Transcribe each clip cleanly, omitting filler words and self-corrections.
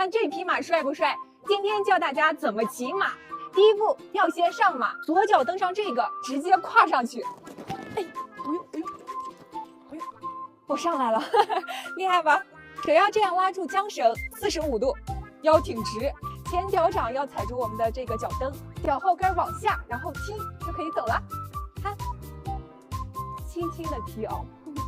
看这匹马帅不帅？今天教大家怎么骑马。第一步要先上马，左脚蹬上这个，直接跨上去。哎呦，我上来了，厉害吧？手要这样拉住缰绳，45度，腰挺直，前脚掌要踩住我们的这个脚蹬，脚后跟往下，然后踢就可以走了。看，轻轻的踢哦，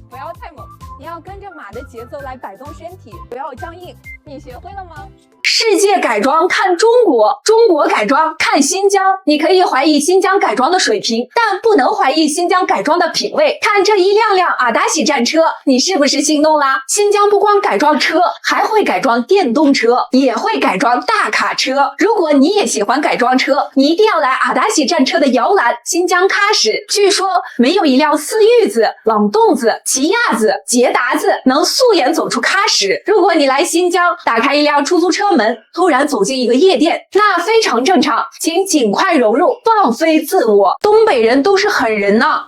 不要太猛，你要跟着马的节奏来摆动身体，不要僵硬。你学会了吗？世界改装看中国，中国改装看新疆。你可以怀疑新疆改装的水平，但不能怀疑新疆改装的品味。看这一辆辆阿达喜战车，你是不是心动啦？新疆不光改装车，还会改装电动车，也会改装大卡车。如果你也喜欢改装车，你一定要来阿达喜战车的摇篮新疆喀什。据说没有一辆思域子、朗动子、奇亚子、捷达子能素颜走出喀什。如果你来新疆，打开一辆出租车门，突然走进一个夜店，那非常正常，请尽快融入，放飞自我。东北人都是狠人呢。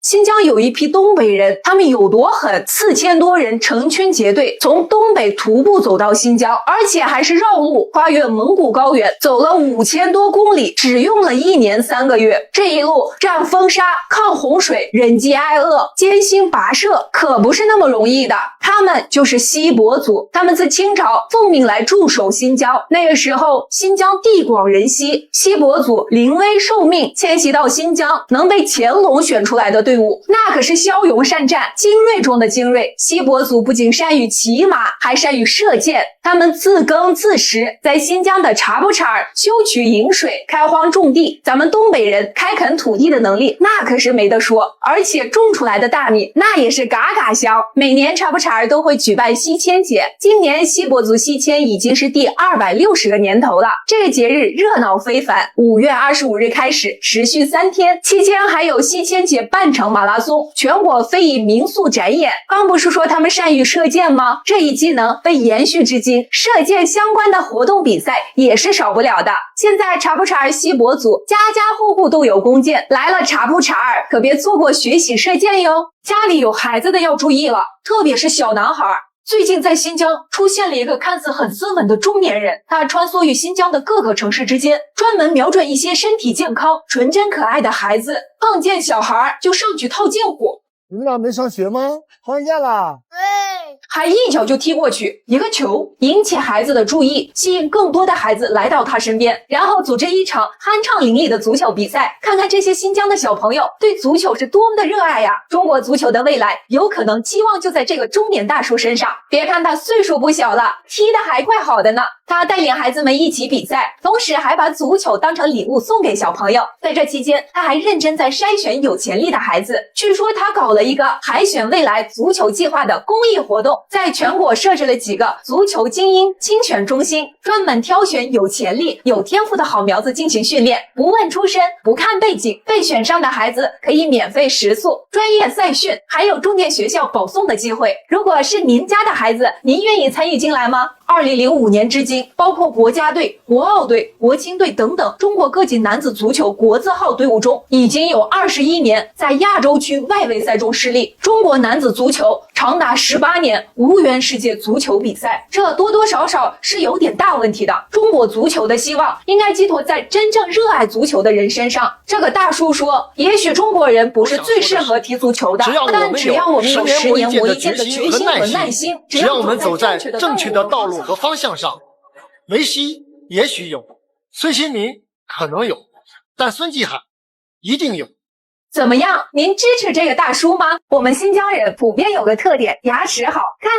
新疆有一批东北人，他们有多狠？4000多人成群结队从东北徒步走到新疆，而且还是绕路，跨越蒙古高原，走了5000多公里，只用了1年3个月。这一路战风沙、抗洪水、忍饥挨饿、艰辛跋涉，可不是那么容易的。他们就是锡伯族，他们自清朝奉命来驻守新疆。那个时候，新疆地广人稀，锡伯族临危受命迁徙到新疆，能被乾隆选出来的队伍，那可是骁勇善战、精锐中的精锐。锡伯族不仅善于骑马，还善于射箭。他们自耕自食，在新疆的察布查尔修渠引水、开荒种地。咱们东北人开垦土地的能力，那可是没得说。而且种出来的大米，那也是嘎嘎香。每年察布查尔都会举办西迁节，今年锡伯族西迁已经是第260个年头了。这个节日热闹非凡，5月25日开始，持续3天，期间还有西迁节半程马拉松，全国非遗民俗展演。刚不是说他们善于射箭吗？这一技能被延续至今，射箭相关的活动比赛也是少不了的。现在察布查尔锡伯族家家户户都有弓箭，来了察布查尔可别错过学习射箭哟。家里有孩子的要注意了，特别是小男孩。最近在新疆出现了一个看似很斯文的中年人，他穿梭于新疆的各个城市之间，专门瞄准一些身体健康、纯真可爱的孩子，碰见小孩就上去套近乎。你们俩没上学吗？放假啦？还一脚就踢过去，一个球引起孩子的注意，吸引更多的孩子来到他身边，然后组织一场酣畅淋漓的足球比赛。看看这些新疆的小朋友对足球是多么的热爱呀！中国足球的未来有可能期望就在这个中年大叔身上。别看他岁数不小了，踢得还怪好的呢。他带领孩子们一起比赛，同时还把足球当成礼物送给小朋友。在这期间，他还认真在筛选有潜力的孩子。据说他搞了一个海选未来足球计划的公益活动，在全国设置了几个足球精英精选中心，专门挑选有潜力、有天赋的好苗子进行训练，不问出身，不看背景，被选上的孩子可以免费食宿、专业赛训，还有重点学校保送的机会。如果是您家的孩子，您愿意参与进来吗？2005年至今，包括国家队、国奥队、国青队等等中国各级男子足球国字号队伍中，已经有21年在亚洲区外围赛中失利。中国男子足球长达18年无缘世界足球比赛，这多多少少是有点大问题的。中国足球的希望应该寄托在真正热爱足球的人身上。这个大叔说，也许中国人不是最适合踢足球的，但只要我们有10年磨一剑的决心和耐心，只要我们走在正确的道路和方向上，梅西也许有，孙兴民可能有，但孙继海一定有。怎么样？您支持这个大叔吗？我们新疆人普遍有个特点，牙齿好看。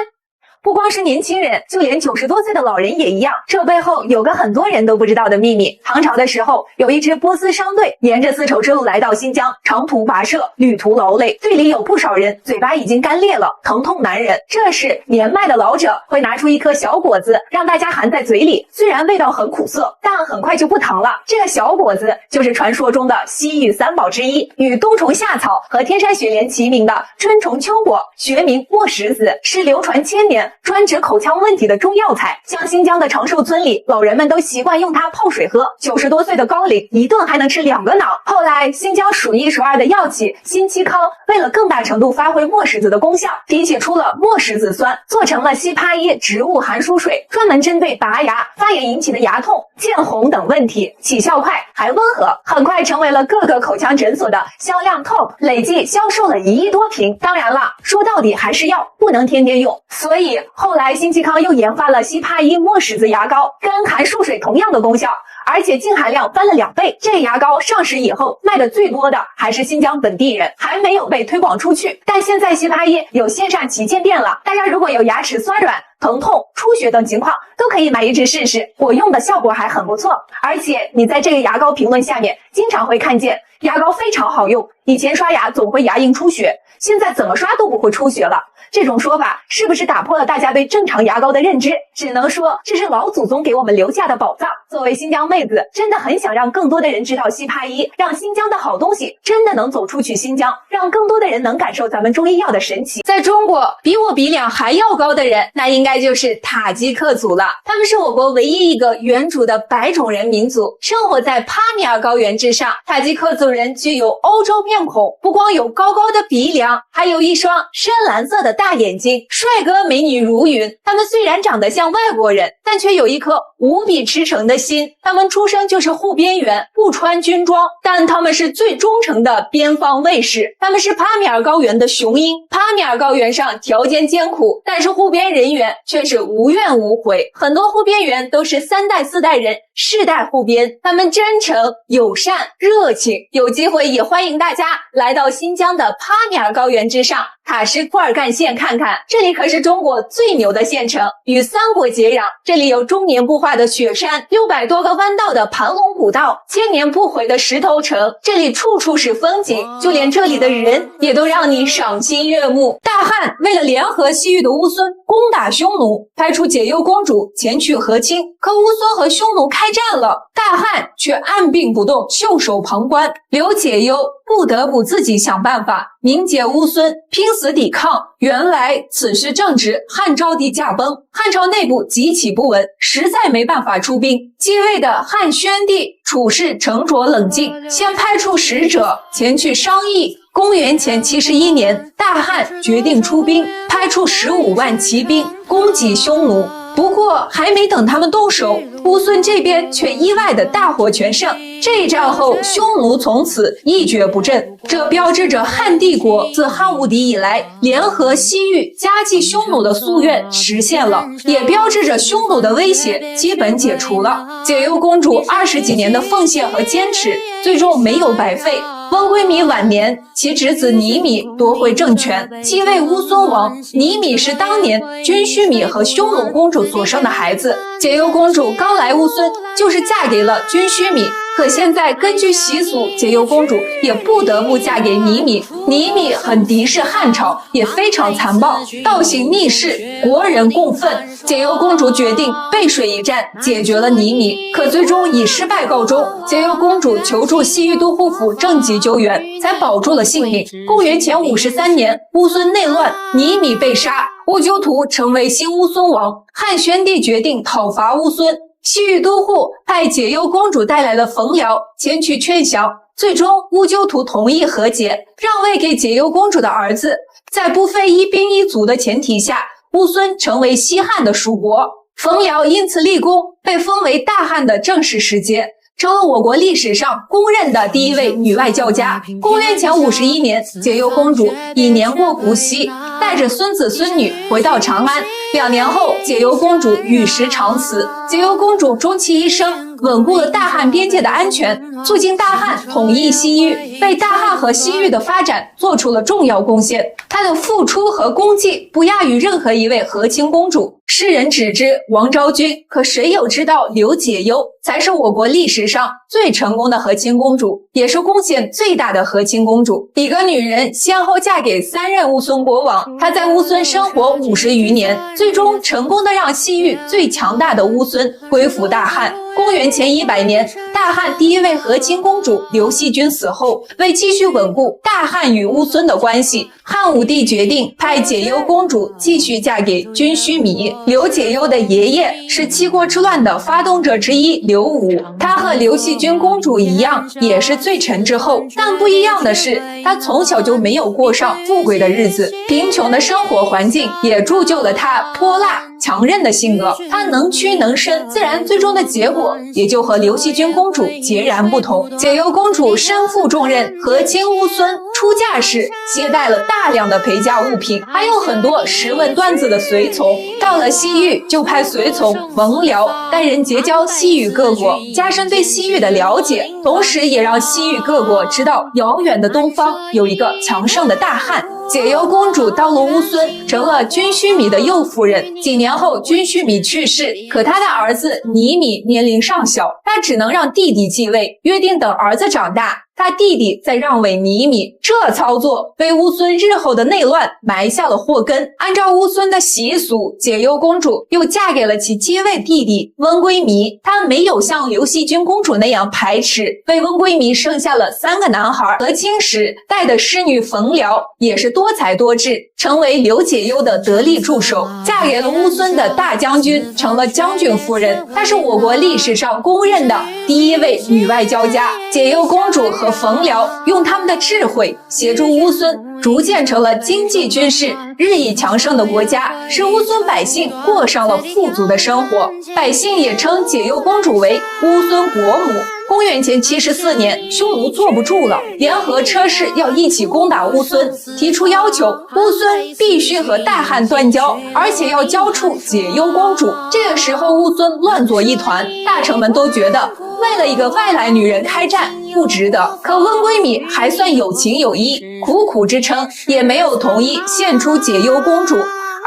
不光是年轻人，就连90多岁的老人也一样。这背后有个很多人都不知道的秘密。唐朝的时候，有一支波斯商队沿着丝绸之路来到新疆，长途跋涉，旅途劳累，队里有不少人嘴巴已经干裂了，疼痛难忍。这时年迈的老者会拿出一颗小果子，让大家含在嘴里，虽然味道很苦涩，但很快就不疼了。这个小果子就是传说中的西域3宝之一，与冬虫夏草和天山雪莲齐名的春虫秋果，学名墨石子，是流传1000年专治口腔问题的中药材。像新疆的长寿村里，老人们都习惯用它泡水喝，90多岁的高龄一顿还能吃2个脑。后来新疆数1数2的药企新期康为了更大程度发挥墨石子的功效，提取出了墨石子酸，做成了西帕伊植物含疏水，专门针对拔牙、发炎引起的牙痛、见红等问题，起效快还温和，很快成为了各个口腔诊所的销量 top， 累计销售了1亿多瓶。当然了，说到底还是药，不能天天用，所以后来新期康又研发了西帕伊墨石子牙膏，跟含漱水同样的功效，而且净含量翻了2倍。这牙膏上市以后卖的最多的还是新疆本地人，还没有被推广出去。但现在西帕伊有线上旗舰店了，大家如果有牙齿酸软、疼痛、出血等情况，都可以买1支试试，我用的效果还很不错。而且你在这个牙膏评论下面经常会看见牙膏非常好用，以前刷牙总会牙龈出血，现在怎么刷都不会出血了。这种说法是不是打破了大家对正常牙膏的认知？只能说这是老祖宗给我们留下的宝藏。作为新疆妹子，真的很想让更多的人知道西帕伊，让新疆的好东西真的能走出去新疆，让更多的人能感受咱们中医药的神奇。在中国，比我鼻梁还要高的人，那应该就是塔吉克族了。他们是我国唯一一个原主的白种人民族，生活在帕米尔高原之上。塔吉克族人具有欧洲面孔，不光有高高的鼻梁，还有一双深蓝色的大眼睛，帅哥美女如云。他们虽然长得像外国人，但却有一颗无比赤诚的心。他们出生就是护边员，不穿军装，但他们是最忠诚的边防卫士。他们是帕米尔高原的雄鹰。帕米尔高原上条件艰苦，但是护边人员却是无怨无悔。很多护边员都是3代4代人世代护边，他们真诚、友善、热情。有机会也欢迎大家来到新疆的帕米尔高原之上塔什库尔干县看看，这里可是中国最牛的县城，与3国接壤。这里有终年不化的雪山，600多个弯道的盘龙古道，千年不毁的石头城，这里处处是风景，就连这里的人也都让你赏心悦目。大汉为了联合西域的乌孙攻打匈奴，派出解忧公主前去和亲，可乌孙和匈奴开战了，大汉却按兵不动，袖手旁观，刘解忧不得不自己想办法凝结乌孙，拼死抵抗。原来此时正值汉昭帝驾崩，汉朝内部极其不稳，实在没办法出兵。继位的汉宣帝处事沉着冷静，先派出使者前去商议。公元前71年，大汉决定出兵，派出15万骑兵攻击匈奴。不过还没等他们动手，乌孙这边却意外的大获全胜。这一战后，匈奴从此一蹶不振，这标志着汉帝国自汉武帝以来联合西域夹击匈奴的夙愿实现了，也标志着匈奴的威胁基本解除了。解忧公主20几年的奉献和坚持，最终没有白费。翁归米晚年，其侄子尼米夺回政权，继位乌孙王。尼米是当年军须米和匈奴公主所生的孩子。解忧公主刚来乌孙，就是嫁给了军须米。可现在根据习俗，解忧公主也不得不嫁给尼米。尼米很敌视汉朝，也非常残暴，倒行逆施，国人共愤。解忧公主决定背水一战，解决了尼米，可最终以失败告终。解忧公主求助西域都护府郑吉救援，才保住了性命。公元前53年，乌孙内乱，尼米被杀，乌鸠图成为新乌孙王。汉宣帝决定讨伐乌孙。西域都护派解忧公主带来了冯辽前去劝降，最终乌鸠图同意和解，让位给解忧公主的儿子。在不费一兵一卒的前提下，乌孙成为西汉的属国。冯辽因此立功，被封为大汉的正式使节，成了我国历史上公认的第一位女外交家。公元前51年，解忧公主已年过古稀，带着孙子孙女回到长安。2年后，解忧公主与时长辞。解忧公主终其一生，稳固了大汉边界的安全，促进大汉统一西域，为大汉和西域的发展做出了重要贡献。她的付出和功绩不亚于任何一位和亲公主。世人只知王昭君，可谁有知道刘解忧才是我国历史上最成功的和亲公主，也是贡献最大的和亲公主。一个女人先后嫁给3任乌孙国王，她在乌孙生活50余年，最终成功的让西域最强大的乌孙归附大汉。公元前100年，大汉第一位和亲公主刘惜君死后，为继续稳固大汉与乌孙的关系，汉武帝决定派解忧公主继续嫁给君须弥。刘解忧的爷爷是七国之乱的发动者之一刘武，他和刘惜君公主一样，也是罪臣之后，但不一样的是，他从小就没有过上富贵的日子，贫穷的生活环境也铸就了他泼辣强韧的性格，他能屈能伸，自然最终的结果也就和刘惜君公主截然不同。解忧公主身负重任，和亲乌孙，出嫁时携带了大量的陪嫁物品，还有很多识文断字的随从。到了西域，就派随从冯辽带人结交西域各国，加深对西域的了解，同时也让西域各国知道遥远的东方有一个强盛的大汉。解忧公主到了乌孙，成了君须弥的右夫人。几年后，君须弥去世，可他的儿子尼米年龄尚小，他只能让弟弟继位，约定等儿子长大，他弟弟再让位尼米。这操作为乌孙日后的内乱埋下了祸根。按照乌孙的习俗，解忧公主又嫁给了其接位弟弟温归弥。她没有像刘惜君公主那样排斥，为温归弥生下了3个男孩。和亲时带的侍女冯辽也是多才多智，成为刘解忧的得力助手，嫁给了乌孙的大将军，成了将军夫人。她是我国历史上公认的第一位女外交家。解忧公主和冯辽用他们的智慧协助乌孙逐渐成了经济军事日益强盛的国家，使乌孙百姓过上了富足的生活。百姓也称解忧公主为乌孙国母。公元前74年，匈奴坐不住了，联合车氏要一起攻打乌孙，提出要求，乌孙必须和大汉断交，而且要交出解忧公主。这个时候，乌孙乱作一团，大臣们都觉得为了一个外来女人开战不值得。可温归弥还算有情有义，苦苦支撑，也没有同意献出解忧公主。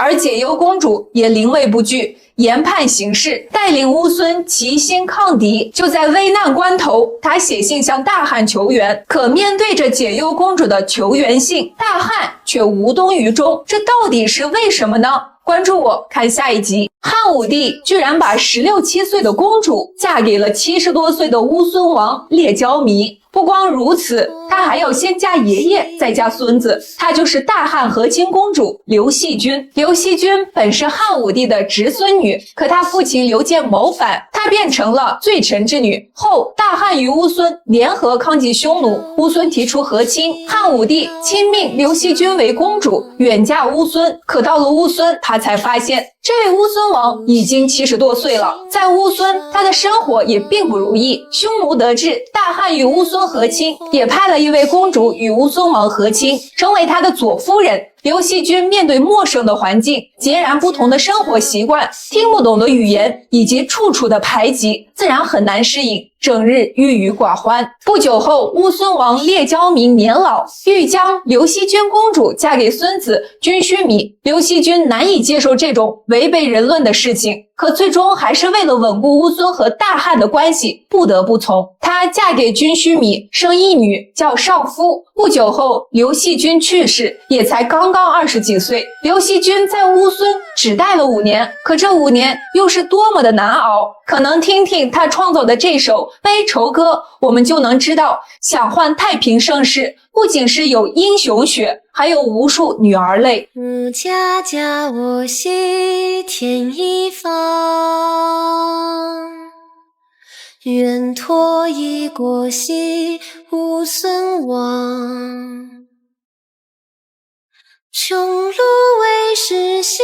而解忧公主也临危不惧，研判形势，带领乌孙齐心抗敌。就在危难关头，他写信向大汉求援。可面对着解忧公主的求援信，大汉却无动于衷，这到底是为什么呢？关注我，看下一集。汉武帝居然把16、17岁的公主嫁给了70多岁的乌孙王列交弥。不光如此，他还要先嫁爷爷，再嫁孙子。她就是大汉和亲公主刘惜君。刘惜君本是汉武帝的侄孙女，可她父亲刘建谋反，她变成了罪臣之女。后大汉与乌孙联合抗击匈奴，乌孙提出和亲，汉武帝亲命刘惜君为公主，远嫁乌孙。可到了乌孙，他才发现这位乌孙王已经70多岁了，在乌孙他的生活也并不如意。匈奴得知大汉与乌孙和亲，也派了一位公主与乌孙王和亲，成为他的左夫人。刘惜君面对陌生的环境、截然不同的生活习惯、听不懂的语言以及处处的排挤，自然很难适应，整日郁郁寡欢。不久后，乌孙王列交弥年老，欲将刘惜君公主嫁给孙子君须弥。刘惜君难以接受这种违背人伦的事情，可最终还是为了稳固乌孙和大汉的关系，不得不从。她嫁给君须弥，生一女叫少夫。不久后，刘惜君去世，也才刚刚20几岁。刘惜君在乌孙只待了5年，可这5年又是多么的难熬。可能听听他创作的这首悲愁歌，我们就能知道，想换太平盛世，不仅是有英雄血，还有无数女儿泪。家家我兮天一方，愿托一国兮乌孙王。匈奴为师兮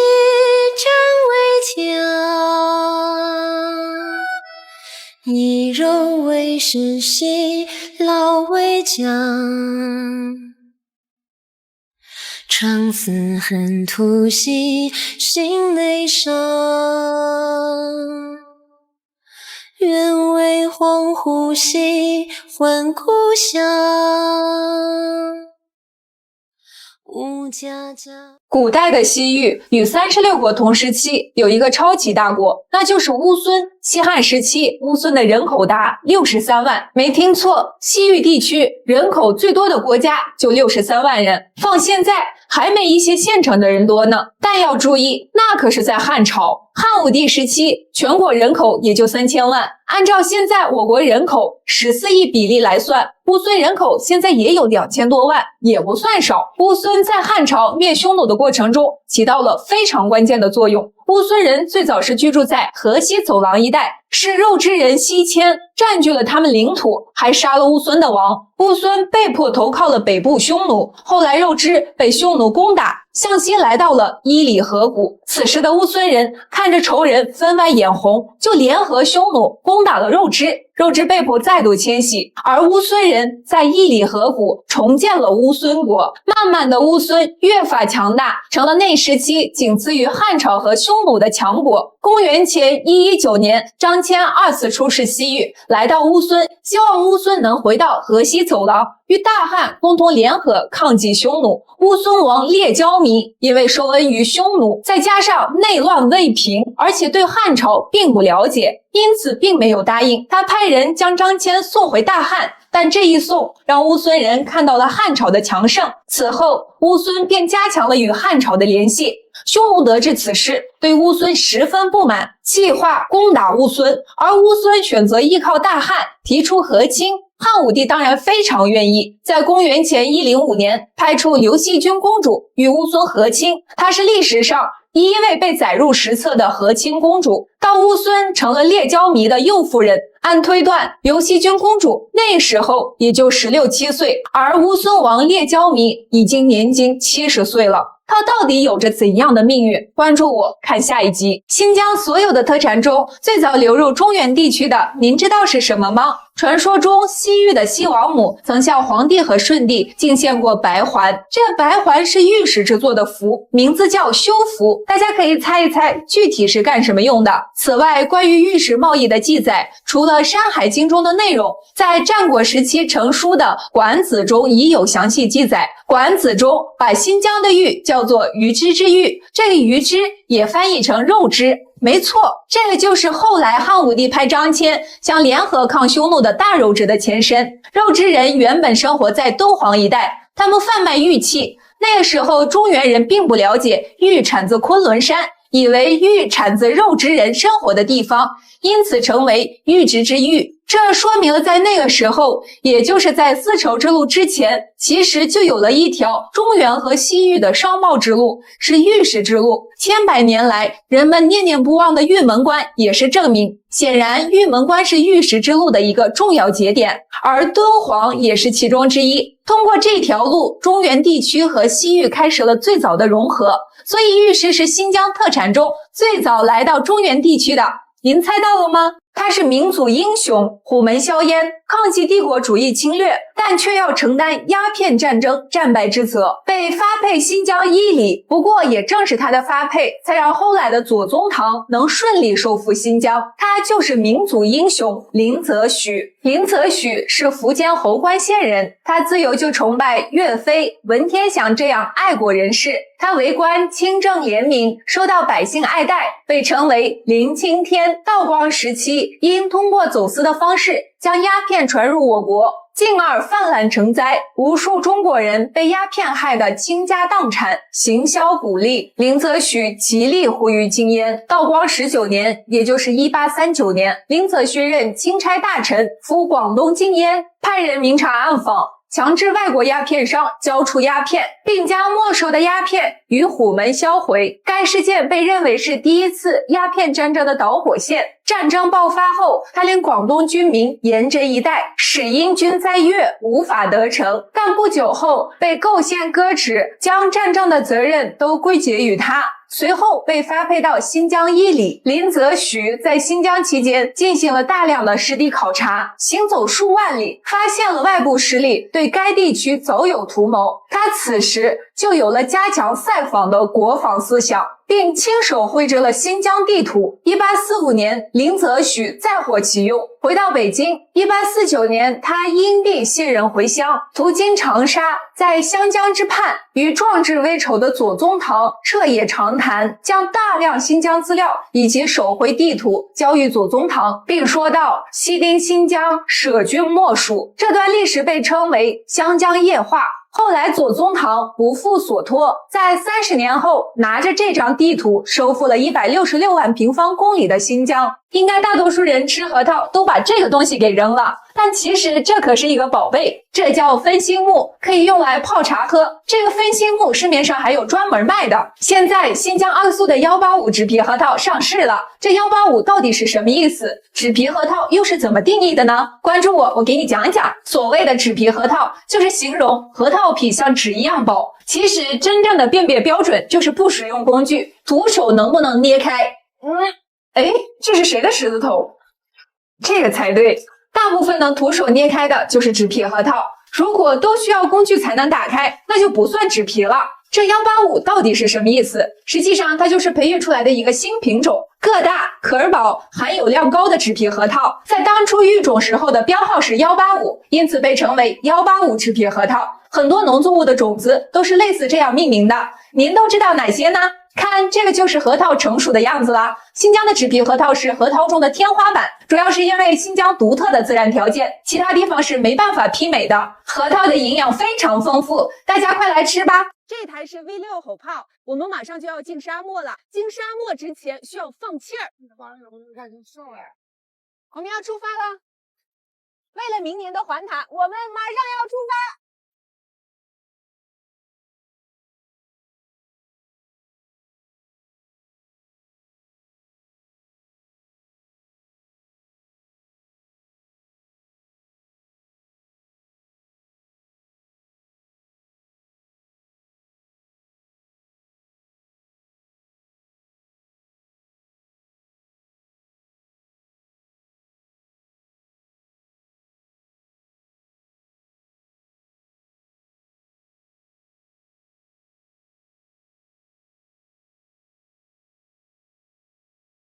战为强，夷柔为师兮老为将。长思恨吐兮心内伤，愿为皇姑兮还故乡。古代的西域与36国同时期有一个超级大国，那就是乌孙。西汉时期，乌孙的人口达63万，没听错，西域地区人口最多的国家就63万人，放现在还没一些县城的人多呢。但要注意，那可是在汉朝。汉武帝时期，全国人口也就3000万，按照现在我国人口14亿比例来算，乌孙人口现在也有2000多万，也不算少。乌孙在汉朝灭匈奴的过程中起到了非常关键的作用。乌孙人最早是居住在河西走廊一带，是肉支人西迁，占据了他们领土，还杀了乌孙的王。乌孙被迫投靠了北部匈奴，后来肉支被匈奴攻打，向西来到了伊犁河谷。此时的乌孙人看着仇人分外眼红，就联合匈奴攻打了肉支。肉支被迫再度迁徙，而乌孙人在伊犁河谷重建了乌孙国。慢慢的，乌孙越发强大，成了那时期仅次于汉朝和匈奴的强国。公元前119年，张骞2次出使西域，来到乌孙，希望乌孙能回到河西走廊，与大汉共同联合抗击匈奴。乌孙王列交弥因为受恩于匈奴，再加上内乱未平，而且对汉朝并不了解，因此并没有答应。他派人将张骞送回大汉，但这一送让乌孙人看到了汉朝的强盛。此后，乌孙便加强了与汉朝的联系。匈奴得知此事，对乌孙十分不满，计划攻打乌孙，而乌孙选择依靠大汉，提出和亲。汉武帝当然非常愿意，在公元前105年派出刘惜君公主与乌孙和亲，她是历史上第一位被载入史册的和亲公主。到乌孙成了列交弥的右夫人，按推断，刘惜君公主那时候也就16、17岁，而乌孙王列交弥已经年仅70岁了。他到底有着怎样的命运？关注我，看下一集。新疆所有的特产中，最早流入中原地区的，您知道是什么吗？传说中，西域的西王母曾向皇帝和舜帝进献过白环，这白环是玉石制作的符，名字叫修符。大家可以猜一猜，具体是干什么用的？此外，关于玉石贸易的记载，除了《山海经》中的内容，在战国时期成书的《管子》中已有详细记载。《管子》中把新疆的玉叫做鱼之之玉，这里鱼之也翻译成肉之。没错，这个就是后来汉武帝派张骞想联合抗匈奴的大肉支的前身。肉支人原本生活在敦煌一带，他们贩卖玉器。那个时候中原人并不了解玉产自昆仑山，以为玉产自肉支人生活的地方，因此成为玉之之玉。这说明了在那个时候，也就是在丝绸之路之前，其实就有了一条中原和西域的商贸之路，是玉石之路。千百年来，人们念念不忘的玉门关也是证明。显然，玉门关是玉石之路的一个重要节点，而敦煌也是其中之一。通过这条路，中原地区和西域开始了最早的融合，所以玉石是新疆特产中最早来到中原地区的。您猜到了吗？他是民族英雄，虎门销烟，抗击帝国主义侵略，但却要承担鸦片战争战败之责，被发配新疆伊犁。不过也正是他的发配，才让后来的左宗棠能顺利收复新疆。他就是民族英雄林则徐。林则徐是福建侯官县人，他自幼就崇拜岳飞、文天祥这样爱国人士。他为官清正廉明，受到百姓爱戴，被称为林青天。道光时期，因通过走私的方式将鸦片传入我国，进而泛滥成灾，无数中国人被鸦片害得倾家荡产，行销鼓励。林则徐极力呼吁禁烟。道光19年，也就是1839年，林则徐任钦差大臣，赴广东禁烟，派人明察暗访，强制外国鸦片商交出鸦片，并将没收的鸦片于虎门销毁。该事件被认为是第一次鸦片战争的导火线。战争爆发后，他领广东军民沿着一带，使英军在粤无法得逞，但不久后被构陷割齿，将战争的责任都归结于他。随后被发配到新疆伊犁。林则徐在新疆期间进行了大量的实地考察，行走数万里，发现了外部势力对该地区早有图谋。他此时就有了加强塞防的国防思想。并亲手绘制了新疆地图。1845年，林则徐再获其用，回到北京。1849年，他因病卸任回乡，途经长沙，在湘江之畔，与壮志未酬的左宗棠彻夜长谈，将大量新疆资料以及手绘地图交予左宗棠，并说道：“西丁新疆，舍君莫属。”这段历史被称为湘江夜话。后来左宗棠不负所托，在30年后拿着这张地图收复了166万平方公里的新疆。应该大多数人吃核桃都把这个东西给扔了，但其实这可是一个宝贝，这叫分心木，可以用来泡茶喝。这个分心木市面上还有专门卖的。现在新疆阿苏的185纸皮核桃上市了，这185到底是什么意思？纸皮核桃又是怎么定义的呢？关注我给你讲一讲。所谓的纸皮核桃，就是形容核桃皮像纸一样薄。其实真正的辨别标准就是不使用工具，徒手能不能捏开？哎，这是谁的狮子头？这个才对。大部分能徒手捏开的就是纸皮核桃，如果都需要工具才能打开，那就不算纸皮了。这185到底是什么意思？实际上它就是培育出来的一个新品种，个大、壳儿薄、含有量高的纸皮核桃，在当初育种时候的标号是185，因此被称为185纸皮核桃。很多农作物的种子都是类似这样命名的，您都知道哪些呢？看，这个就是核桃成熟的样子啦。新疆的纸皮核桃是核桃中的天花板，主要是因为新疆独特的自然条件，其他地方是没办法媲美的。核桃的营养非常丰富，大家快来吃吧。这台是 V6吼炮，我们马上就要进沙漠了。进沙漠之前需要放气儿。我们要出发了，为了明年的环塔，我们马上要出发。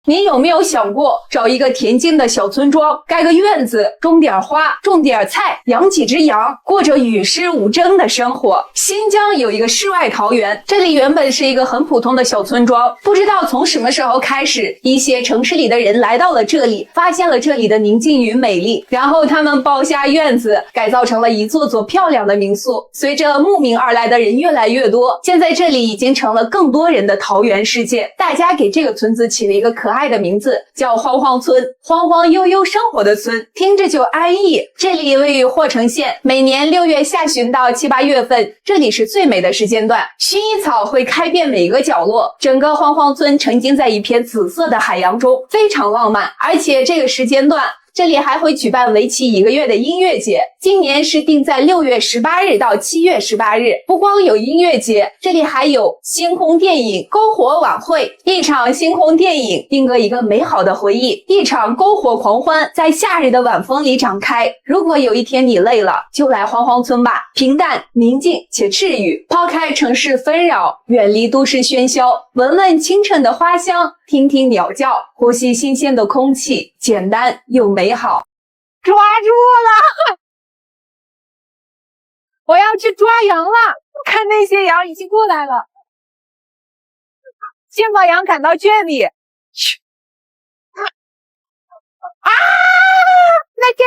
你有没有想过找一个恬静的小村庄，盖个院子，种点花，种点菜，养几只羊，过着与世无争的生活？新疆有一个世外桃源，这里原本是一个很普通的小村庄，不知道从什么时候开始，一些城市里的人来到了这里，发现了这里的宁静与美丽，然后他们包下院子，改造成了一座座漂亮的民宿。随着慕名而来的人越来越多，现在这里已经成了更多人的桃源世界。大家给这个村子起了一个可爱的名字，叫荒荒村，荒荒悠悠生活的村，听着就安逸。这里位于霍城县，每年6月下旬到7、8月份，这里是最美的时间段，薰衣草会开遍每个角落，整个荒荒村沉浸在一片紫色的海洋中，非常浪漫。而且这个时间段这里还会举办为期1个月的音乐节，今年是定在6月18日到7月18日。不光有音乐节，这里还有星空电影篝火晚会，一场星空电影定格一个美好的回忆，一场篝火狂欢在夏日的晚风里展开。如果有一天你累了，就来荒荒村吧，平淡、宁静且治愈，抛开城市纷扰，远离都市喧嚣，闻闻清晨的花香，听听鸟叫，呼吸新鲜的空气，简单又美好。抓住了！我要去抓羊了，看那些羊已经过来了，先把羊赶到圈里。去！啊！那天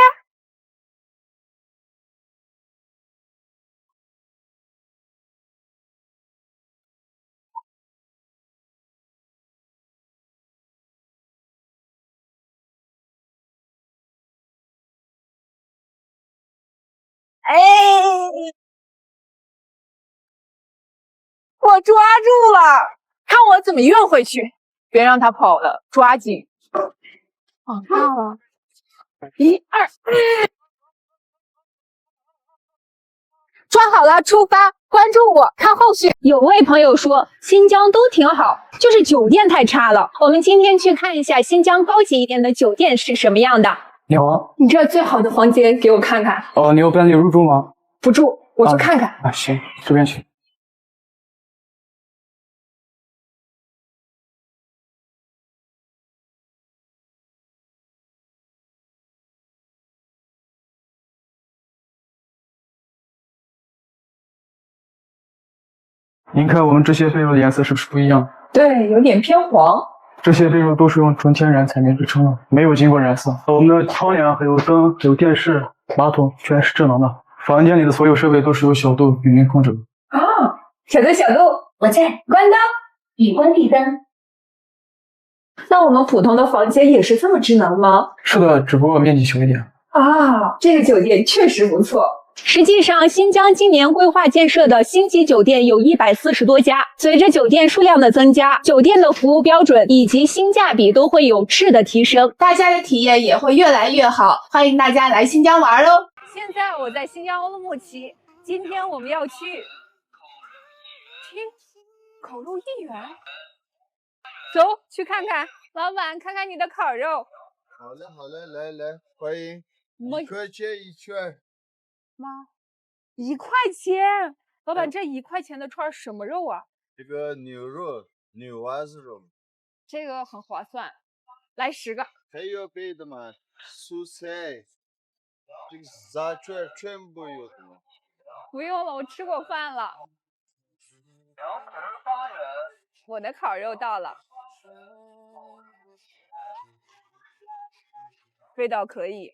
哎，我抓住了，看我怎么运回去！别让他跑了，抓紧！往上了，1、2，抓好了，出发！关注我，看后续。有位朋友说新疆都挺好，就是酒店太差了。我们今天去看一下新疆高级一点的酒店是什么样的。你好，你这最好的房间给我看看。你有办理入住吗？不住，我去看看。行，随便去。您看我们这些被褥的颜色是不是不一样？对，有点偏黄。这些被褥都是用纯天然彩棉制成的，没有经过染色。我们的窗帘、还有灯、还有电视、马桶全是智能的。房间里的所有设备都是由小度语音控制的。哦，小度，我在，关灯。已关闭灯。那我们普通的房间也是这么智能吗？是的，只不过面积小一点。啊，这个酒店确实不错。实际上，新疆今年规划建设的星级酒店有140多家。随着酒店数量的增加，酒店的服务标准以及性价比都会有质的提升，大家的体验也会越来越好。欢迎大家来新疆玩喽！现在我在新疆乌鲁木齐，今天我们要去烤肉一元，走去看看。老板，看看你的烤肉。好嘞，好嘞，来，欢迎。1块钱一圈。妈，1块钱？老板，这1块钱的串什么肉啊？这个牛肉，牛丸子肉。这个很划算，来10个。还有别的吗？蔬菜，这个炸串全部有的吗？不用了，我吃过饭了。我的烤肉到了，味道可以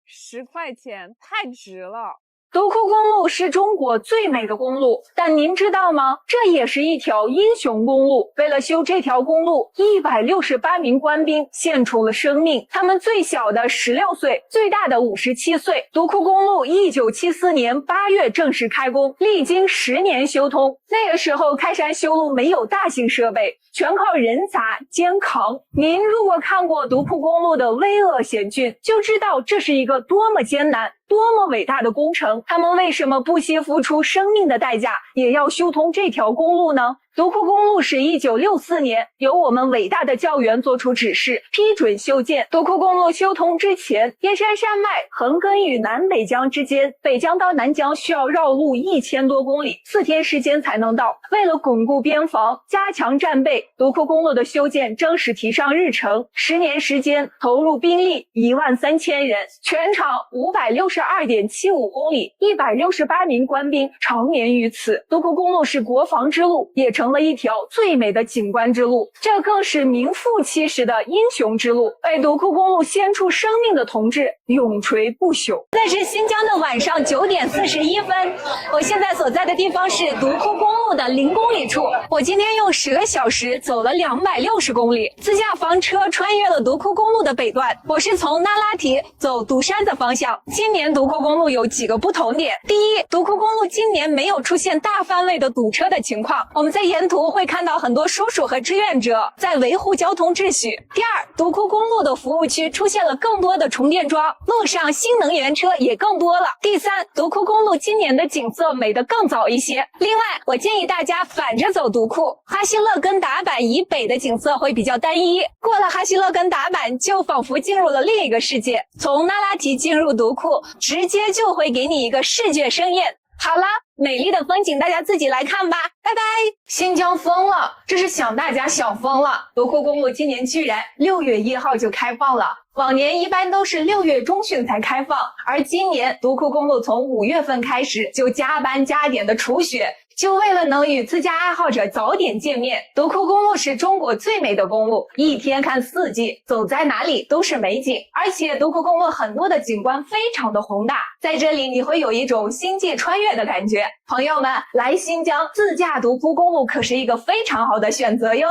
，10块钱太值了。独库公路是中国最美的公路，但您知道吗？这也是一条英雄公路。为了修这条公路，168名官兵献出了生命，他们最小的16岁，最大的57岁。独库公路1974年8月正式开工，历经10年修通。那个时候开山修路没有大型设备，全靠人砸肩扛。您如果看过独库公路的巍峨险峻，就知道这是一个多么艰难、多么伟大的工程。他们为什么不惜付出生命的代价，也要修通这条公路呢？独库公路是1964年由我们伟大的教员做出指示，批准修建。独库公路修通之前，燕山山脉横亘于南北疆之间，北疆到南疆需要绕路1000多公里，4天时间才能到。为了巩固边防，加强战备，独库公路的修建正式提上日程。10年时间，投入兵力13000人，全长562.75公里，168名官兵常年于此。独库公路是国防之路，也成了一条最美的景观之路，这更是名副其实的英雄之路，为独库公路献出生命的同志永垂不朽。那是新疆的晚上9点41分，我现在所在的地方是独库公路的0公里处。我今天用10个小时走了260公里，自驾房车穿越了独库公路的北段。我是从那拉提走独山的方向。今年独库公路有几个不同点：第一，独库公路今年没有出现大范围的堵车的情况，我们在沿途会看到很多叔叔和志愿者在维护交通秩序。第二，独库公路的服务区出现了更多的充电桩，路上新能源车也更多了。第三，独库公路今年的景色美得更早一些。另外，我建议大家反着走独库，哈希勒跟达坂以北的景色会比较单一，过了哈希勒跟达坂就仿佛进入了另一个世界。从那拉提进入独库，直接就会给你一个视觉盛宴。好啦，美丽的风景大家自己来看吧，拜拜。新疆疯了，这是想大家想疯了。独库公路今年居然6月1号就开放了，往年一般都是6月中旬才开放，而今年独库公路从5月份开始就加班加点的除雪，就为了能与自驾爱好者早点见面。独库公路是中国最美的公路，一天看4季，走在哪里都是美景。而且独库公路很多的景观非常的宏大，在这里你会有一种星际穿越的感觉。朋友们，来新疆自驾独库公路可是一个非常好的选择哟。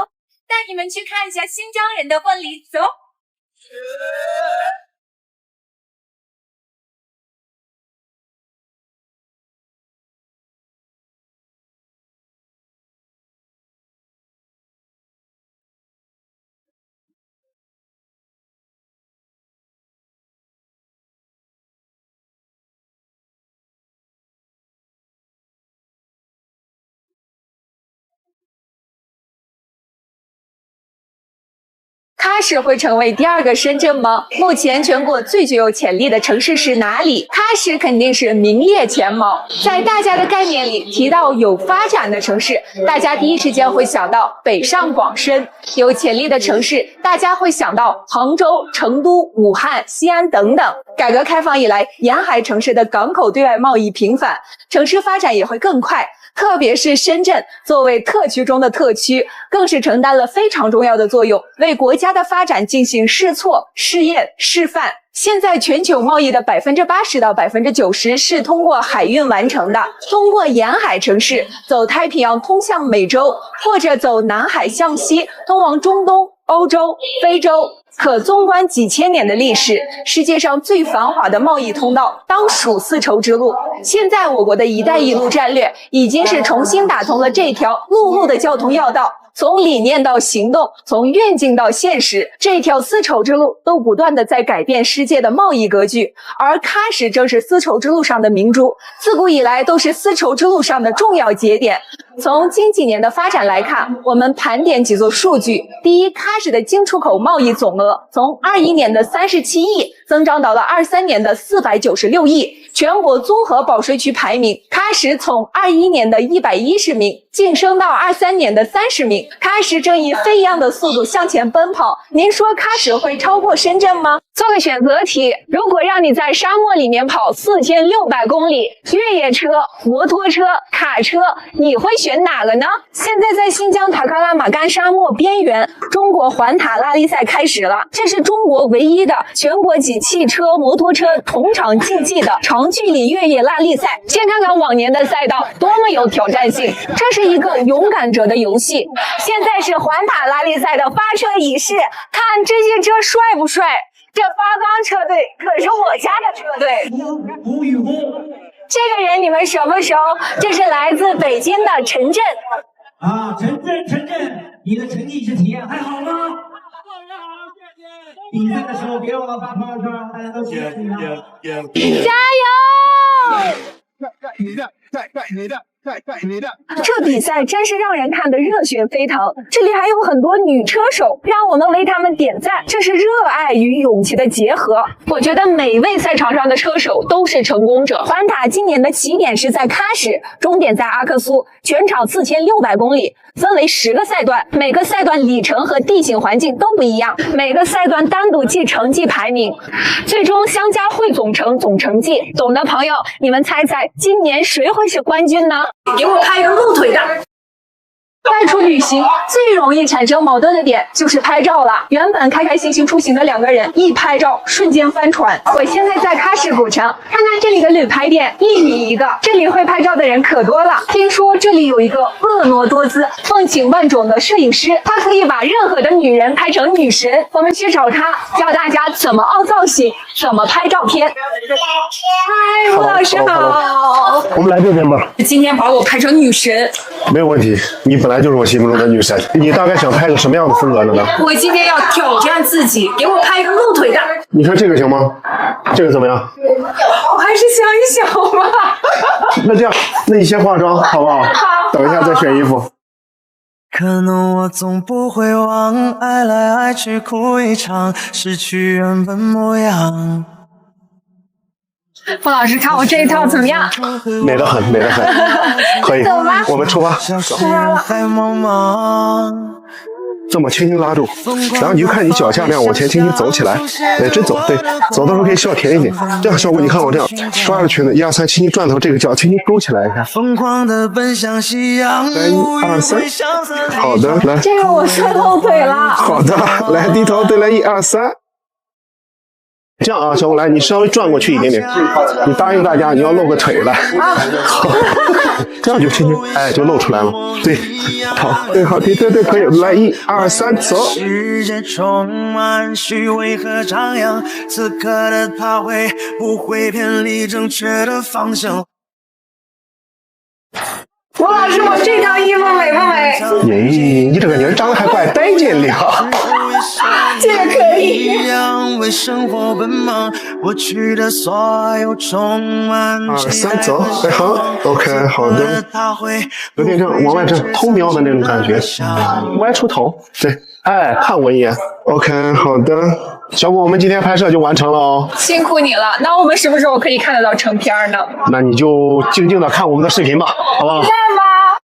带你们去看一下新疆人的婚礼，走。喀什会成为第2个深圳吗？目前全国最具有潜力的城市是哪里？喀什肯定是名列前茅。在大家的概念里，提到有发展的城市，大家第一时间会想到北上广深；有潜力的城市，大家会想到杭州、成都、武汉、西安等等。改革开放以来，沿海城市的港口对外贸易频繁，城市发展也会更快。特别是深圳作为特区中的特区，更是承担了非常重要的作用，为国家的发展进行试错、试验、示范。现在全球贸易的80%到90%是通过海运完成的，通过沿海城市走太平洋通向美洲，或者走南海向西通往中东、欧洲、非洲。可纵观几千年的历史，世界上最繁华的贸易通道当属丝绸之路。现在我国的一带一路战略已经是重新打通了这条陆路的交通要道，从理念到行动，从愿景到现实，这条丝绸之路都不断的在改变世界的贸易格局。而喀什正是丝绸之路上的明珠，自古以来都是丝绸之路上的重要节点。从近几年的发展来看，我们盘点几组数据。第一，喀什的进出口贸易总额从21年的37亿增长到了23年的496亿。全国综合保税区排名，喀什从21年的110名晋升到23年的30名。喀什正以飞一样的速度向前奔跑，您说喀什会超过深圳吗？做个选择题，如果让你在沙漠里面跑4600公里，越野车、摩托车、卡车，你会选哪个呢？现在在新疆塔克拉玛干沙漠边缘，中国环塔拉力赛开始了，这是中国唯一的全国级汽车、摩托车同场竞技的长距离越野拉力赛。先看看往年的赛道多么有挑战性，这是一个勇敢者的游戏。现在是环塔拉力赛的发车仪式，看这些车帅不帅？这八缸车队可是我家的车队。这个人你们熟不熟？这是来自北京的陈震。陈震，你的成绩是体验还好吗？比赛的时候别忘了发朋友圈，大家都喜欢你啊！加油！你的。这比赛真是让人看得热血沸腾，这里还有很多女车手，让我们为她们点赞。这是热爱与勇气的结合。我觉得每一位赛场上的车手都是成功者。环塔今年的起点是在喀什，终点在阿克苏，全长4600公里，分为10个赛段，每个赛段里程和地形环境都不一样，每个赛段单独记成绩排名，最终相加汇总成总成绩。懂的朋友，你们猜猜今年谁会是冠军呢？给我拍个露腿的。外出旅行最容易产生矛盾的点就是拍照了。原本开开心心出行的2个人，一拍照瞬间翻船。我现在在喀什古城，看看这里的旅拍点，1米一个，这里会拍照的人可多了。听说这里有一个婀娜多姿、风情万种的摄影师，他可以把任何的女人拍成女神。我们去找他，教大家怎么凹造型，怎么拍照片。嗨，吴老师好。我们来这边吧。今天把我拍成女神，没有问题。你本来就是我心目中的女神，你大概想拍个什么样的风格的呢？我今天要挑战自己，给我拍一个露腿的。你说这个行吗？这个怎么样？我还是想一想吧。那这样，那你先化妆好不好？好。等一下再选衣服。可能我总不会忘，爱来爱去哭一场，失去原本模样。傅老师，看我这一套怎么样？美得很，美得很，可以。走吧，我们出发。出发了。这么轻轻拉住，然后你就看你脚下那样往前轻轻走起来，哎，真走，对，走的时候可以笑甜一点，这样效果你看我这样抓着裙子，1、2、3，轻轻转头，这个脚轻轻勾起来一下。疯狂的奔向夕阳，1、2、3，好的，来，这个我算露腿了。好的，来低头，对，来1、2、3。这样啊，小红，来，你稍微转过去一点点，你答应大家你要露个腿来，好，这样就轻轻，哎，就露出来了，对，好，对，好，对，可以，来1、2、3，走。世界充满虚伪和张扬，此刻的他会不会偏离正确的方向？吴老师，我这套衣服美不美？耶，你这个人长得还怪带劲的哈。这个可以。为生活奔忙，过去的所有充满2、3，走，哎，好 ，OK， 好的。有点这样往外这偷瞄的那种感觉，歪出头，对，哎，看我一眼。OK， 好的，小果，我们今天拍摄就完成了哦。辛苦你了。那我们什么时候可以看得到成片呢？那你就静静的看我们的视频吧，好不好？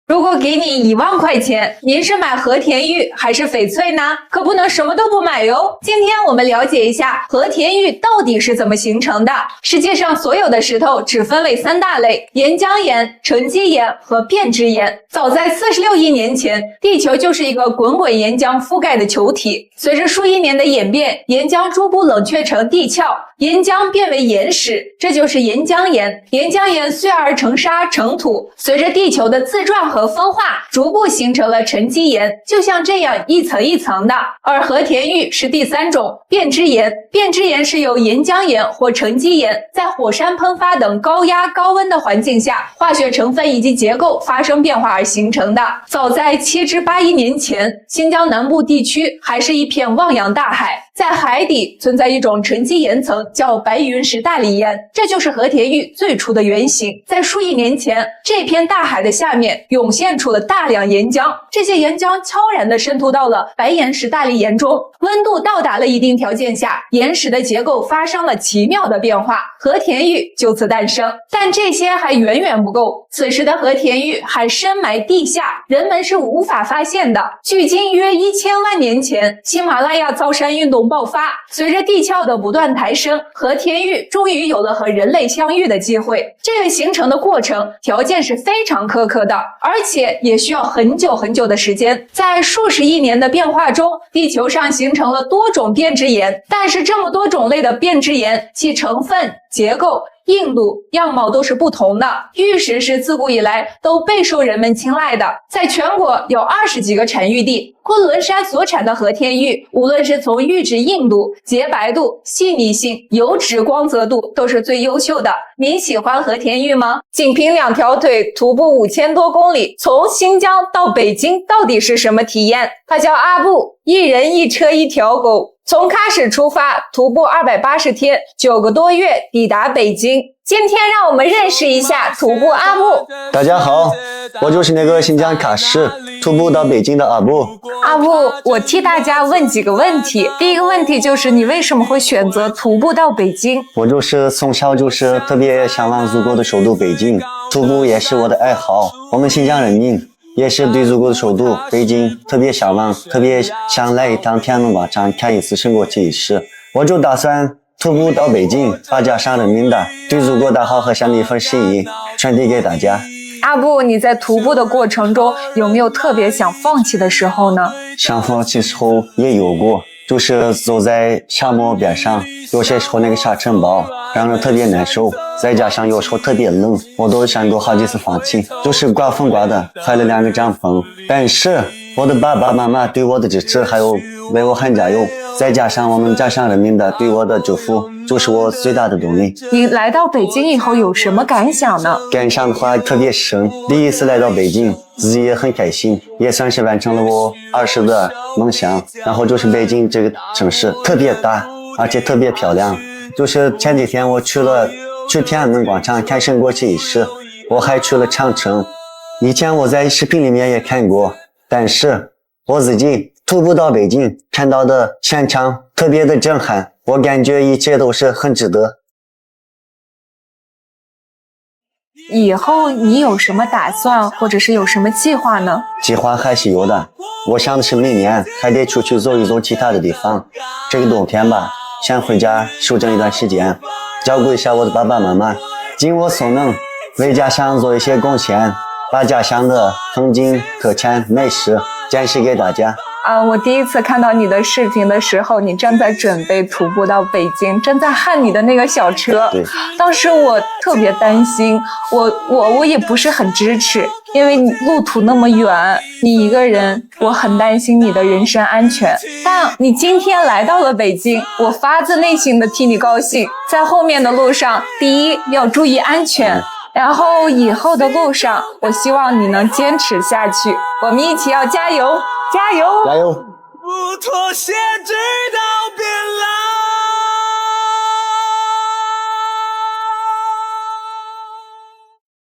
如果给你1万块钱，您是买和田玉还是翡翠呢？可不能什么都不买哟。今天我们了解一下和田玉到底是怎么形成的。世界上所有的石头只分为3大类：岩浆岩、沉积岩和变质岩。早在46亿年前，地球就是一个滚滚岩浆覆盖的球体。随着数亿年的演变，岩浆逐步冷却成地壳，岩浆变为岩石，这就是岩浆岩。岩浆岩碎而成沙成土，随着地球的自转和分化，逐步形成了沉积岩，就像这样一层一层的。而和田玉是第3种变质岩。变质岩是由岩浆岩或沉积岩在火山喷发等高压高温的环境下，化学成分以及结构发生变化而形成的。早在7至8亿年前，新疆南部地区还是一片汪洋大海，在海底存在一种沉积岩层，叫白云石大理岩，这就是和田玉最初的原型。在数亿年前，这片大海的下面涌现出了大量岩浆，这些岩浆悄然地渗透到了白岩石大理岩中，温度到达了一定条件下，岩石的结构发生了奇妙的变化，和田玉就此诞生。但这些还远远不够，此时的和田玉还深埋地下，人们是无法发现的。距今约1000万年前，喜马拉雅造山运动爆发，随着地壳的不断抬升，和田玉终于有了和人类相遇的机会。这个形成的过程条件是非常苛刻的，而且也需要很久很久的时间。在数十亿年的变化中，地球上形成了多种变质岩，但是这么多种类的变质岩，其成分、结构、硬度、样貌都是不同的。玉石是自古以来都备受人们青睐的，在全国有20几个产玉地。昆仑山所产的和田玉，无论是从玉质硬度、洁白度、细腻性、油脂光泽度，都是最优秀的。您喜欢和田玉吗？仅凭2条腿徒步5000多公里，从新疆到北京，到底是什么体验？他叫阿布，1人1车1条狗。从喀什出发，徒步280天，9个多月抵达北京。今天让我们认识一下徒步阿布。大家好，我就是那个新疆喀什徒步到北京的阿布。阿布，我替大家问几个问题。第一个问题就是你为什么会选择徒步到北京？我就是从小就是特别向往祖国的首都北京，徒步也是我的爱好。我们新疆人民也是对祖国的首都北京特别向往，特别想来一趟天安门广场看一次升国旗仪式。我就打算徒步到北京，把家乡人民的对祖国大好河山的一份心意传递给大家。阿布，你在徒步的过程中有没有特别想放弃的时候呢？想放弃时候也有过，就是走在沙漠边上，有些时候那个沙尘暴让人特别难受，再加上有时候特别冷，我都想过好几次放弃。就是刮风刮的坏了2个帐篷，但是我的爸爸妈妈对我的支持还有为我喊加油，再加上我们家乡人民的对我的祝福，就是我最大的动力。你来到北京以后有什么感想呢？感想的话特别深，第一次来到北京，自己也很开心，也算是完成了我20的梦想。然后就是北京这个城市特别大，而且特别漂亮。就是前几天我去天安门广场看升国旗仪式，我还去了长城。以前我在视频里面也看过，但是我自己徒步到北京看到的现场特别的震撼，我感觉一切都是很值得。以后你有什么打算，或者是有什么计划呢？计划还是有的，我想的是明年还得出去走一走其他的地方。这个冬天吧，想回家休整一段时间，照顾一下我的爸爸妈妈，尽我所能为家乡做一些贡献，把家乡的风景、特产、美食展示给大家。我第一次看到你的视频的时候，你正在准备徒步到北京，正在焊你的那个小车。对，当时我特别担心，我也不是很支持，因为你路途那么远，你一个人，我很担心你的人身安全。但你今天来到了北京，我发自内心的替你高兴。在后面的路上，第一要注意安全。然后以后的路上，我希望你能坚持下去，我们一起要加油，加油，加油！不妥协，直到变老。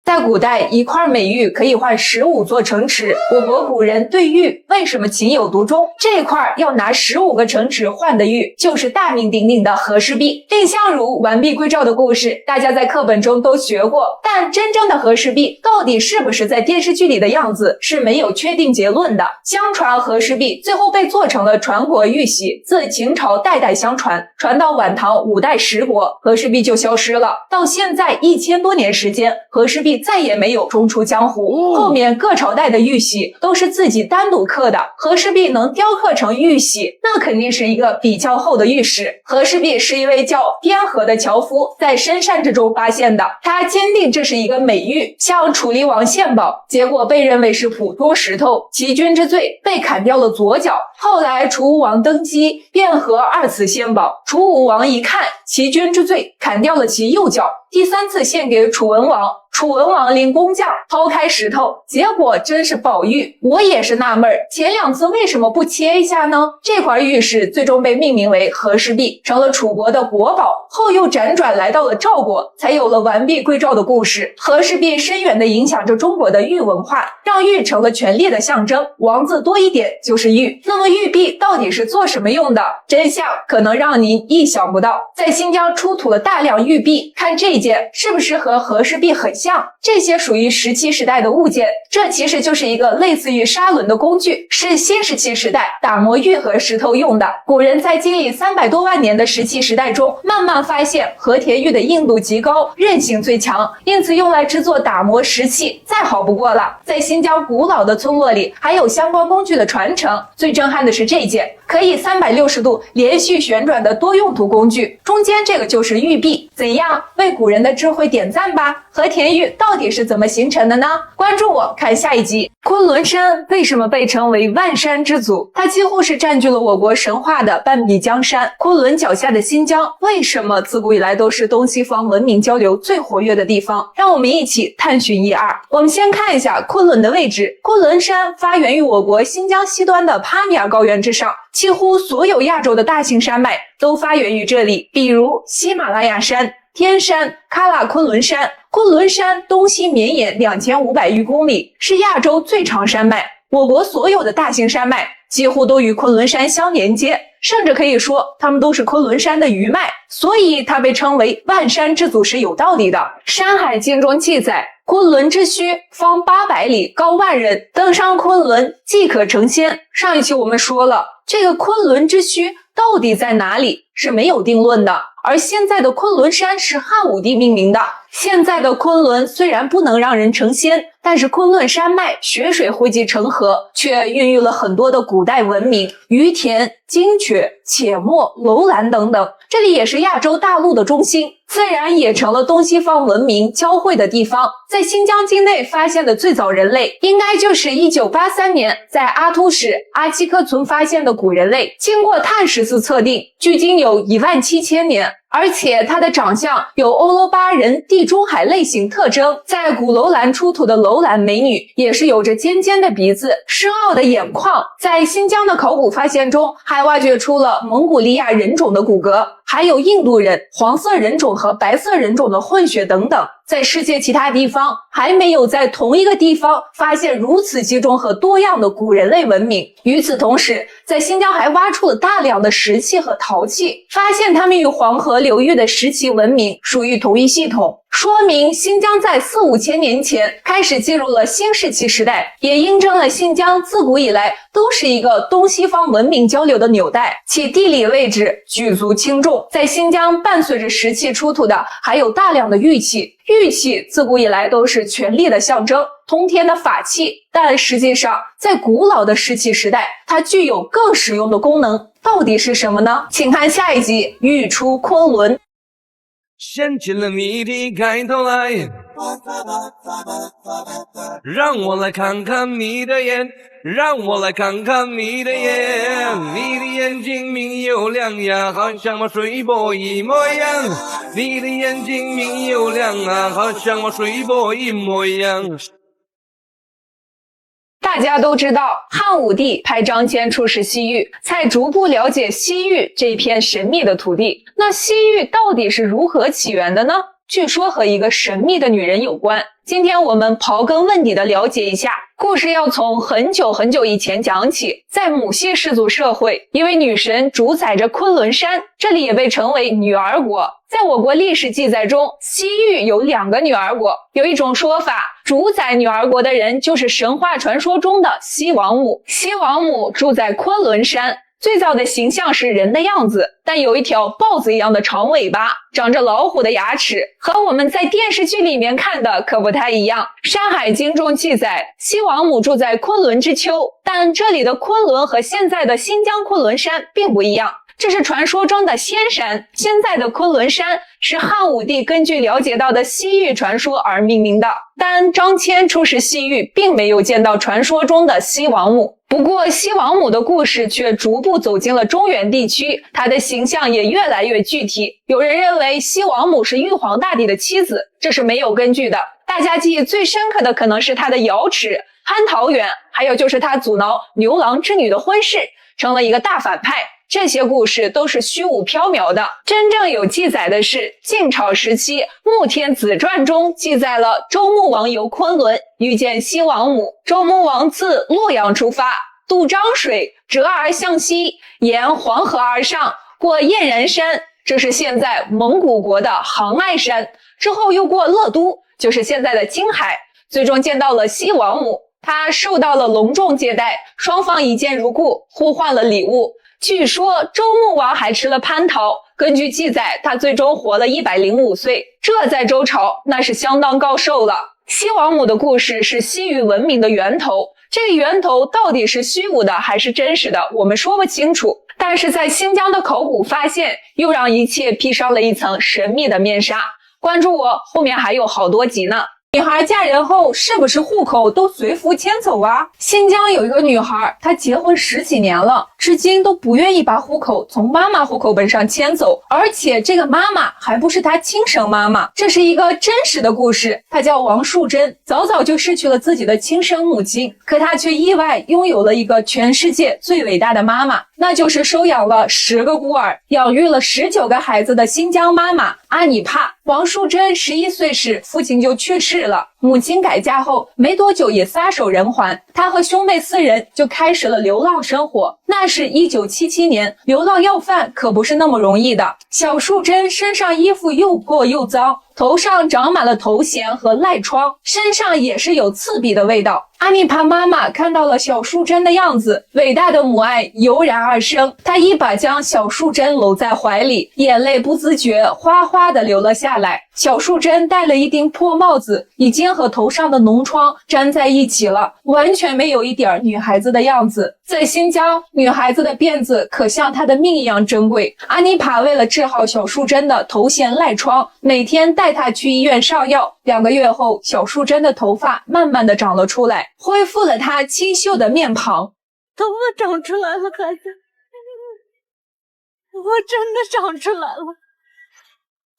在古代，1块美玉可以换15座城池。我国古人对玉为什么情有独钟？这块要拿15个城池换的玉，就是大名鼎鼎的和氏璧。蔺相如完璧归赵的故事，大家在课本中都学过，但真正的和氏璧到底是不是在电视剧里的样子，是没有确定结论的。相传和氏璧最后被做成了传国玉玺，自秦朝代代相传，传到晚唐5代10国，和氏璧就消失了。到现在1000多年时间，和氏璧再也没有中出江湖。后面各朝代的玉玺都是自己单独刻的，和氏璧能雕刻成玉玺，那肯定是一个比较厚的玉石。和氏璧是一位叫边河的樵夫在深山之中发现的，他坚定这是一个美玉，向楚厉王献宝，结果被认为是普通石头，欺君之罪，被砍掉了左脚。后来楚武王登基，卞和2次献宝，楚武王一看欺君之罪，砍掉了其右脚。第3次献给楚文王，楚文王令工匠抛开石头，结果真是宝玉。我也是纳闷，前2次为什么不切一下呢？这块玉石最终被命名为和氏璧，成了楚国的国宝，后又辗转来到了赵国，才有了完璧归赵的故事。和氏璧深远地影响着中国的玉文化，让玉成了权力的象征，王字多一点就是玉。那么玉璧到底是做什么用的？真相可能让您意想不到。在新疆出土了大量玉璧，看这件是不是和和氏璧很像？这些属于17时代的物件，这其实就是一个类似于砂轮的工具，是新17时代打磨玉和石头用的。古人在经历300多万年的17时代中，慢慢发现和田玉的硬度极高，韧性最强，因此用来制作打磨石器再好不过了。在新疆古老的村落里，还有相关工具的传承。最震撼的是这件可以360度连续旋转的多用途工具，中间这个就是玉璧。怎样，为古人的智慧点赞吧！和田玉到底是怎么形成的呢？关注我，看下一集。昆仑山为什么被称为万山之祖？它几乎是占据了我国神话的半壁江山。昆仑脚下的新疆为什么自古以来都是东西方文明交流最活跃的地方？让我们一起探寻一二。我们先看一下昆仑的位置。昆仑山发源于我国新疆西端的帕米尔高原之上，几乎所有亚洲的大型山脉都发源于这里，比如喜马拉雅山、天山、喀喇昆仑山。昆仑山东西绵延2500余公里，是亚洲最长山脉。我国所有的大型山脉几乎都与昆仑山相连接，甚至可以说它们都是昆仑山的余脉，所以它被称为万山之祖是有道理的。《山海经》中记载，昆仑之墟方800里，高万人，登上昆仑即可成仙。上一期我们说了，这个昆仑之墟到底在哪里是没有定论的，而现在的昆仑山是汉武帝命名的。现在的昆仑虽然不能让人成仙，但是昆仑山脉雪水汇集成河，却孕育了很多的古代文明，于田、精绝、且末、楼兰等等。这里也是亚洲大陆的中心，自然也成了东西方文明交汇的地方。在新疆境内发现的最早人类，应该就是1983年在阿突市阿七克村发现的古人类，经过碳十四测定，距今有17000年。而且它的长相有欧罗巴人地中海类型特征，在古楼兰出土的楼兰美女也是有着尖尖的鼻子、深奥的眼眶。在新疆的考古发现中，还挖掘出了蒙古利亚人种的骨骼，还有印度人、黄色人种和白色人种的混血等等。在世界其他地方还没有在同一个地方发现如此集中和多样的古人类文明。与此同时，在新疆还挖出了大量的石器和陶器，发现它们与黄河流域的石器文明属于同一系统，说明新疆在4-5千年前开始进入了新石器时代，也印证了新疆自古以来都是一个东西方文明交流的纽带，其地理位置举足轻重。在新疆伴随着石器出土的还有大量的玉器，玉器自古以来都是权力的象征，通天的法器，但实际上在古老的石器时代，它具有更实用的功能，到底是什么呢？请看下一集玉出昆仑。掀起了谜底开头来，让我来看看你的眼，让我来看看你的眼，你的眼睛明又亮呀，好像我水波一模一样，你的眼睛明又亮啊，好像我水波一模一样。大家都知道，汉武帝派张骞出使西域，才逐步了解西域这片神秘的土地。那西域到底是如何起源的呢？据说和一个神秘的女人有关。今天我们刨根问底的了解一下，故事要从很久很久以前讲起。在母系氏族社会，一位女神主宰着昆仑山，这里也被称为女儿国。在我国历史记载中，西域有2个女儿国。有一种说法，主宰女儿国的人就是神话传说中的西王母。西王母住在昆仑山，最早的形象是人的样子，但有一条豹子一样的长尾巴，长着老虎的牙齿，和我们在电视剧里面看的可不太一样。山海经中记载，西王母住在昆仑之丘，但这里的昆仑和现在的新疆昆仑山并不一样，这是传说中的仙山。现在的昆仑山是汉武帝根据了解到的西域传说而命名的，但张骞出使西域并没有见到传说中的西王母。不过西王母的故事却逐步走进了中原地区，她的形象也越来越具体。有人认为西王母是玉皇大帝的妻子，这是没有根据的。大家记忆最深刻的可能是她的瑶池、蟠桃园，还有就是她阻挠牛郎织女的婚事，成了一个大反派。这些故事都是虚无缥缈的，真正有记载的是晋朝时期《穆天子传》中记载了周穆王游昆仑，遇见西王母。周穆王自洛阳出发，渡漳水，折而向西，沿黄河而上，过燕然山，这是现在蒙古国的杭爱山，之后又过乐都，就是现在的青海，最终见到了西王母。他受到了隆重接待，双方一见如故，互换了礼物。据说周穆王还吃了蟠桃，根据记载，他最终活了105岁，这在周朝那是相当高寿了。西王母的故事是西域文明的源头，这个源头到底是虚无的还是真实的，我们说不清楚。但是在新疆的考古发现，又让一切披上了一层神秘的面纱。关注我，后面还有好多集呢。女孩嫁人后是不是户口都随夫迁走啊？新疆有一个女孩，她结婚10几年了，至今都不愿意把户口从妈妈户口本上迁走，而且这个妈妈还不是她亲生妈妈。这是一个真实的故事，她叫王树珍，早早就失去了自己的亲生母亲，可她却意外拥有了一个全世界最伟大的妈妈，那就是收养了10个孤儿，养育了19个孩子的新疆妈妈阿尼帕。王树珍11岁时，父亲就去世了，母亲改嫁后没多久也撒手人寰，她和兄妹4人就开始了流浪生活。那是1977年，流浪要饭可不是那么容易的。小树珍身上衣服又破又脏，头上长满了头衔和癞疮，身上也是有刺鼻的味道。阿尼帕妈妈看到了小树珍的样子，伟大的母爱油然而生，她一把将小树珍搂在怀里，眼泪不自觉哗哗地流了下来。小树珍戴了一顶破帽子，已经和头上的脓疮粘在一起了，完全没有一点女孩子的样子。在新疆，女孩子的辫子可像她的命一样珍贵。阿尼帕为了治好小树珍的头衔赖疮，每天带她去医院上药。2个月后，小树珍的头发慢慢的长了出来，恢复了她清秀的面庞。头发长出来了，孩子，我真的长出来了。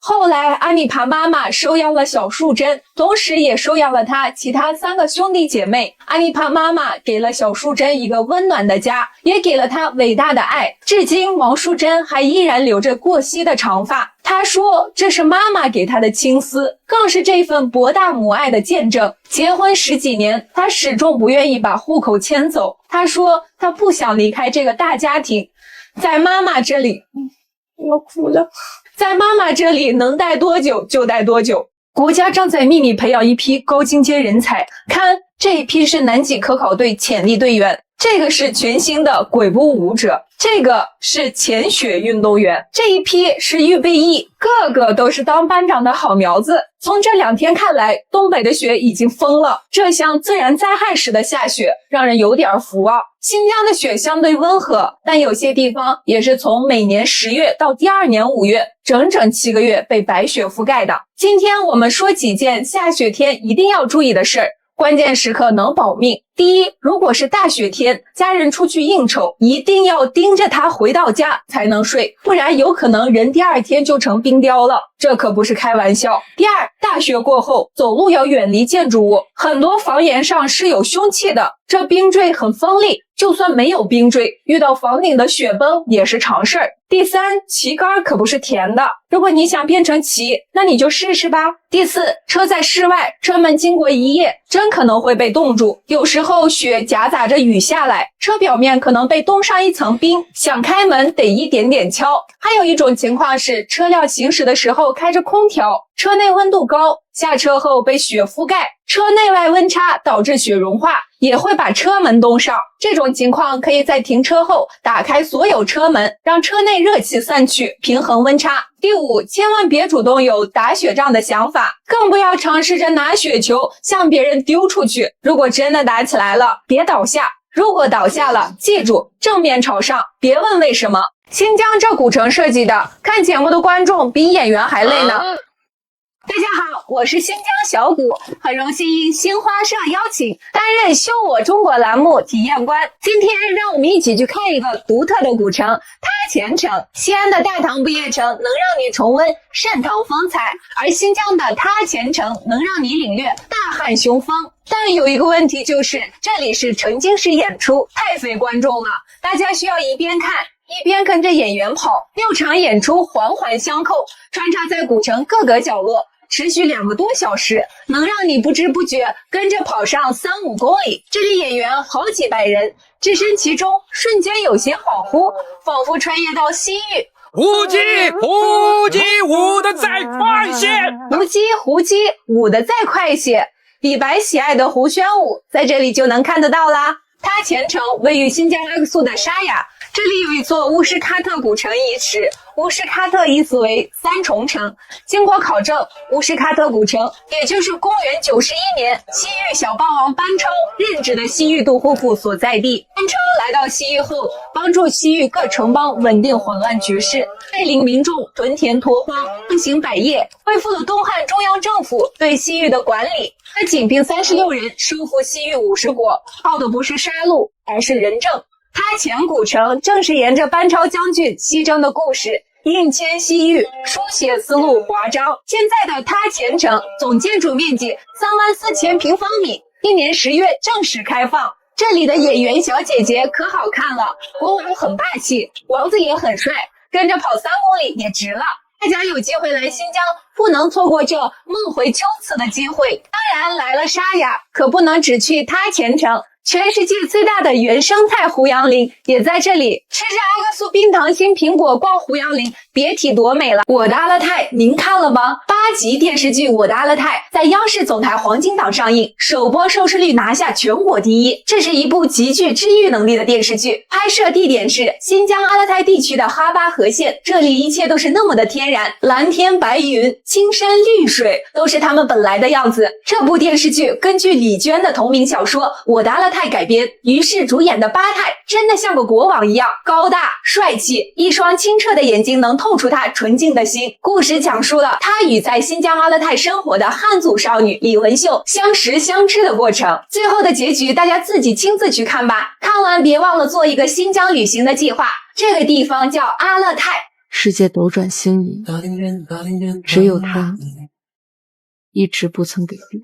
后来，阿尼帕妈妈收养了小树珍，同时也收养了她其他3个兄弟姐妹。阿尼帕妈妈给了小树珍一个温暖的家，也给了她伟大的爱。至今，王树珍还依然留着过膝的长发。她说，这是妈妈给她的青丝，更是这份博大母爱的见证。结婚10几年，她始终不愿意把户口迁走。她说，她不想离开这个大家庭，在妈妈这里，我哭了。在妈妈这里能待多久就待多久。国家正在秘密培养一批高精尖人才，看这一批是南极科考队潜力队员，这个是全新的鬼步舞者，这个是潜雪运动员，这一批是预备役，个个都是当班长的好苗子。从这2天看来，东北的雪已经封了，这像自然灾害时的下雪，让人有点服啊。新疆的雪相对温和，但有些地方也是从每年10月到第2年5月，整整7个月被白雪覆盖的。今天我们说几件下雪天一定要注意的事儿，关键时刻能保命。第一，如果是大雪天，家人出去应酬，一定要盯着他回到家才能睡，不然有可能人第二天就成冰雕了，这可不是开玩笑。第二，大雪过后，走路要远离建筑物，很多房檐上是有凶器的，这冰锥很锋利，就算没有冰锥，遇到房顶的雪崩也是常事儿。第三，旗杆可不是甜的，如果你想变成旗，那你就试试吧。第四，车在室外，车门经过一夜，真可能会被冻住，有时候雪夹杂着雨下来，车表面可能被冻上一层冰，想开门得一点点敲。还有一种情况是，车辆行驶的时候开着空调，车内温度高，下车后被雪覆盖，车内外温差导致雪融化，也会把车门冻上。这种情况可以在停车后打开所有车门，让车内热气散去，平衡温差。第五，千万别主动有打雪仗的想法，更不要尝试着拿雪球向别人丢出去。如果真的打起来了，别倒下，如果倒下了，记住正面朝上，别问为什么。新疆这古城设计的，看节目的观众比演员还累呢。大家好，我是新疆小谷，很荣幸应新华社邀请担任修我中国栏目体验官。今天让我们一起去看一个独特的古城——塔前城。西安的大唐不夜城能让你重温盛唐风采，而新疆的塔前城能让你领略大汉雄风。但有一个问题就是，这里是沉浸式演出，太费观众了，大家需要一边看一边跟着演员跑，6场演出环环相扣，穿插在古城各个角落，持续2个多小时，能让你不知不觉跟着跑上3-5公里。这里演员好几百人，置身其中，瞬间有些恍惚，仿佛穿越到西域。胡姬，胡姬，舞得再快些！胡姬，舞得再快些！李白喜爱的胡旋舞，在这里就能看得到啦。塔前城位于新疆阿克苏的沙雅，这里有一座乌什喀特古城遗址，乌什喀特意思为3重城。经过考证，乌什喀特古城也就是公元91年西域小霸王班超任职的西域杜护府所在地。班超来到西域后，帮助西域各城邦稳定混乱局势，带领民众屯田拓荒，奉行百业，恢复了东汉中央政府对西域的管理。他仅凭36人收复西域50国，靠的不是杀戮，而是仁政。塔前古城正是沿着班超将军西征的故事应迁西域，书写思路华章。现在的塔前城总建筑面积34000平方米，1年10月正式开放。这里的演员小姐姐可好看了，国王很霸气，王子也很帅，跟着跑3公里也值了。大家有机会来新疆，不能错过这梦回秋瓷的机会。当然来了沙雅，可不能只去塔前城，全世界最大的原生态胡杨林也在这里。吃着阿克苏冰糖心苹果逛胡杨林，别提多美了。我的阿勒泰您看了吗？8集电视剧《我的阿勒泰》在央视总台黄金档上映，首播收视率拿下全国第1。这是一部极具治愈能力的电视剧，拍摄地点是新疆阿勒泰地区的哈巴河县，这里一切都是那么的天然，蓝天白云、青山绿水都是他们本来的样子。这部电视剧根据李娟的同名小说《我的阿勒泰》改编，于是主演的巴泰真的像个国王一样高大帅气，一双清澈的眼睛能透出他纯净的心。故事讲述了他与在新疆阿勒泰生活的汉族少女李文秀相识相知的过程。最后的结局大家自己亲自去看吧，看完别忘了做一个新疆旅行的计划。这个地方叫阿勒泰。世界斗转星移，只有他一直不曾改变。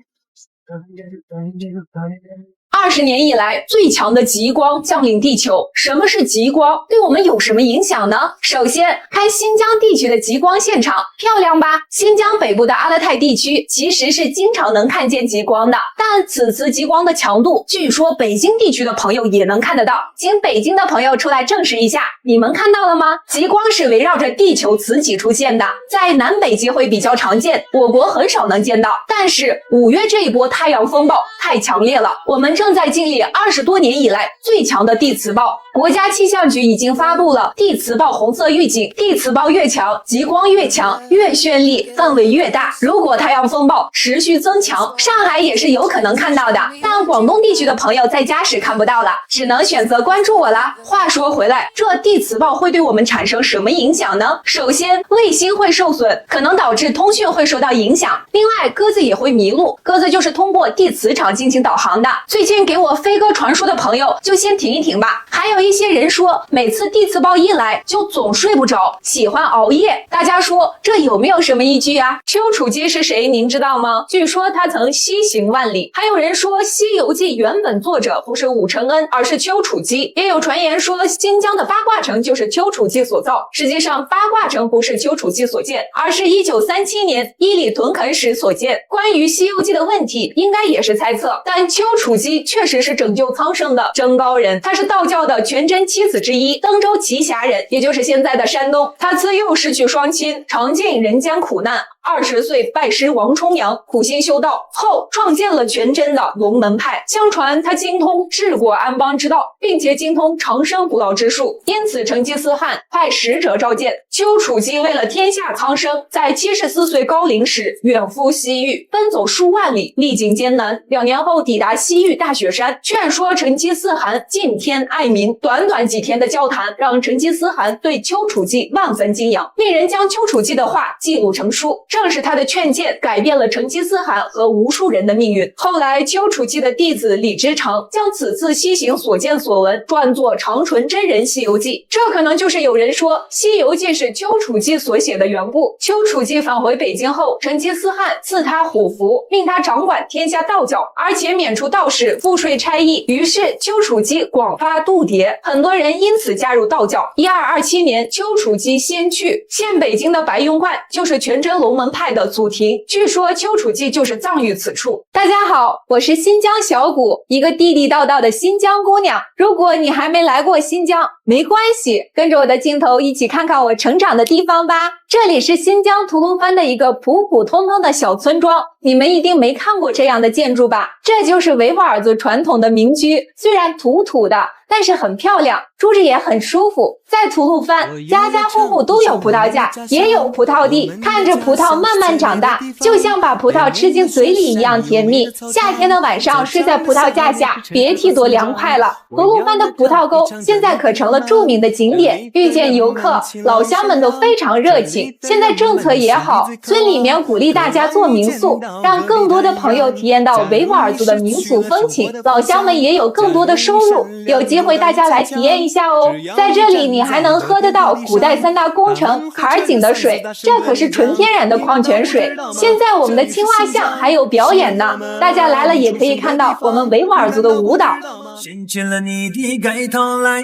20年以来最强的极光降临地球。什么是极光？对我们有什么影响呢？首先，看新疆地区的极光现场，漂亮吧？新疆北部的阿勒泰地区其实是经常能看见极光的，但此次极光的强度，据说北京地区的朋友也能看得到。请北京的朋友出来证实一下，你们看到了吗？极光是围绕着地球磁极出现的，在南北极会比较常见，我国很少能见到。但是5月这一波太阳风暴太强烈了，我们正在经历20多年以来最强的地磁暴。国家气象局已经发布了地磁暴红色预警，地磁暴越强，极光越强，越绚丽，范围越大。如果太阳风暴持续增强，上海也是有可能看到的，但广东地区的朋友在家时看不到了，只能选择关注我啦。话说回来，这地磁暴会对我们产生什么影响呢？首先，卫星会受损，可能导致通讯会受到影响。另外，鸽子也会迷路，鸽子就是通过地磁场进行导航的。最近给我飞鸽传书的朋友就先停一停吧。还有一些人说，每次地磁暴一来就总睡不着，喜欢熬夜。大家说这有没有什么依据啊？丘处机是谁？您知道吗？据说他曾西行万里。还有人说《西游记》原本作者不是武承恩，而是丘处机。也有传言说新疆的八卦城就是丘处机所造。实际上，八卦城不是丘处机所建，而是1937年伊犁屯垦时所建。关于《西游记》的问题，应该也是猜测，但丘处机确实是拯救苍生的征高人，他是道教的全真七子之一，登州旗峡人，也就是现在的山东。他自幼失去双亲，尝尽人间苦难。20岁拜师王重阳，苦心修道后创建了全真的龙门派。相传他精通治国安邦之道，并且精通长生不老之术，因此成吉思汗派使者召见。丘处机为了天下苍生，在74岁高龄时远赴西域，奔走数万里，历经艰难。2年后抵达西域大雪山，劝说成吉思汗敬天爱民。短短几天的交谈，让成吉思汗对丘处机万分敬仰，命人将丘处机的话记录成书。正是他的劝谏改变了成吉思汗和无数人的命运。后来丘处机的弟子李之成将此次西行所见所闻撰作长纯真人西游记，这可能就是有人说西游记是丘处机所写的原部。丘处机返回北京后，成吉思汗赐他虎符，命他掌管天下道教，而且免除道士赋税差役。于是丘处机广发度牒，很多人因此加入道教。1227年，丘处机先去，现北京的白云观就是全真龙门派的祖庭，据说丘处机就是葬于此处。大家好，我是新疆小谷，一个地地道道的新疆姑娘。如果你还没来过新疆，没关系，跟着我的镜头一起看看我成长的地方吧。这里是新疆吐鲁番的一个普普通通的小村庄，你们一定没看过这样的建筑吧？这就是维吾尔族传统的民居，虽然土土的，但是很漂亮，住着也很舒服。在吐鲁番，家家户户都有葡萄架，也有葡萄地，看着葡萄慢慢长大，就像把葡萄吃进嘴里一样甜蜜。夏天的晚上睡在葡萄架下，别提多凉快了。吐鲁番的葡萄沟现在可成了著名的景点，遇见游客，老乡们都非常热情。现在政策也好，村里面鼓励大家做民宿，让更多的朋友体验到维吾尔族的民俗风情，老乡们也有更多的收入。有机会大家来体验一下哦。在这里你还能喝得到古代3大工程坎儿井的水，这可是纯天然的矿泉水。现在我们的青蛙巷还有表演呢，大家来了也可以看到我们维吾尔族的舞蹈。掀起了你的盖头来，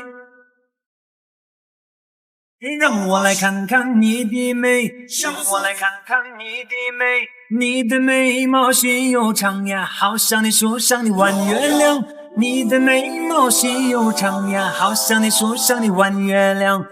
让我来看看你的美，让我来看看你的美，你的眉毛细又长呀，好像你树上的弯月亮，你的眉毛细又长呀，好像你树上的弯月亮。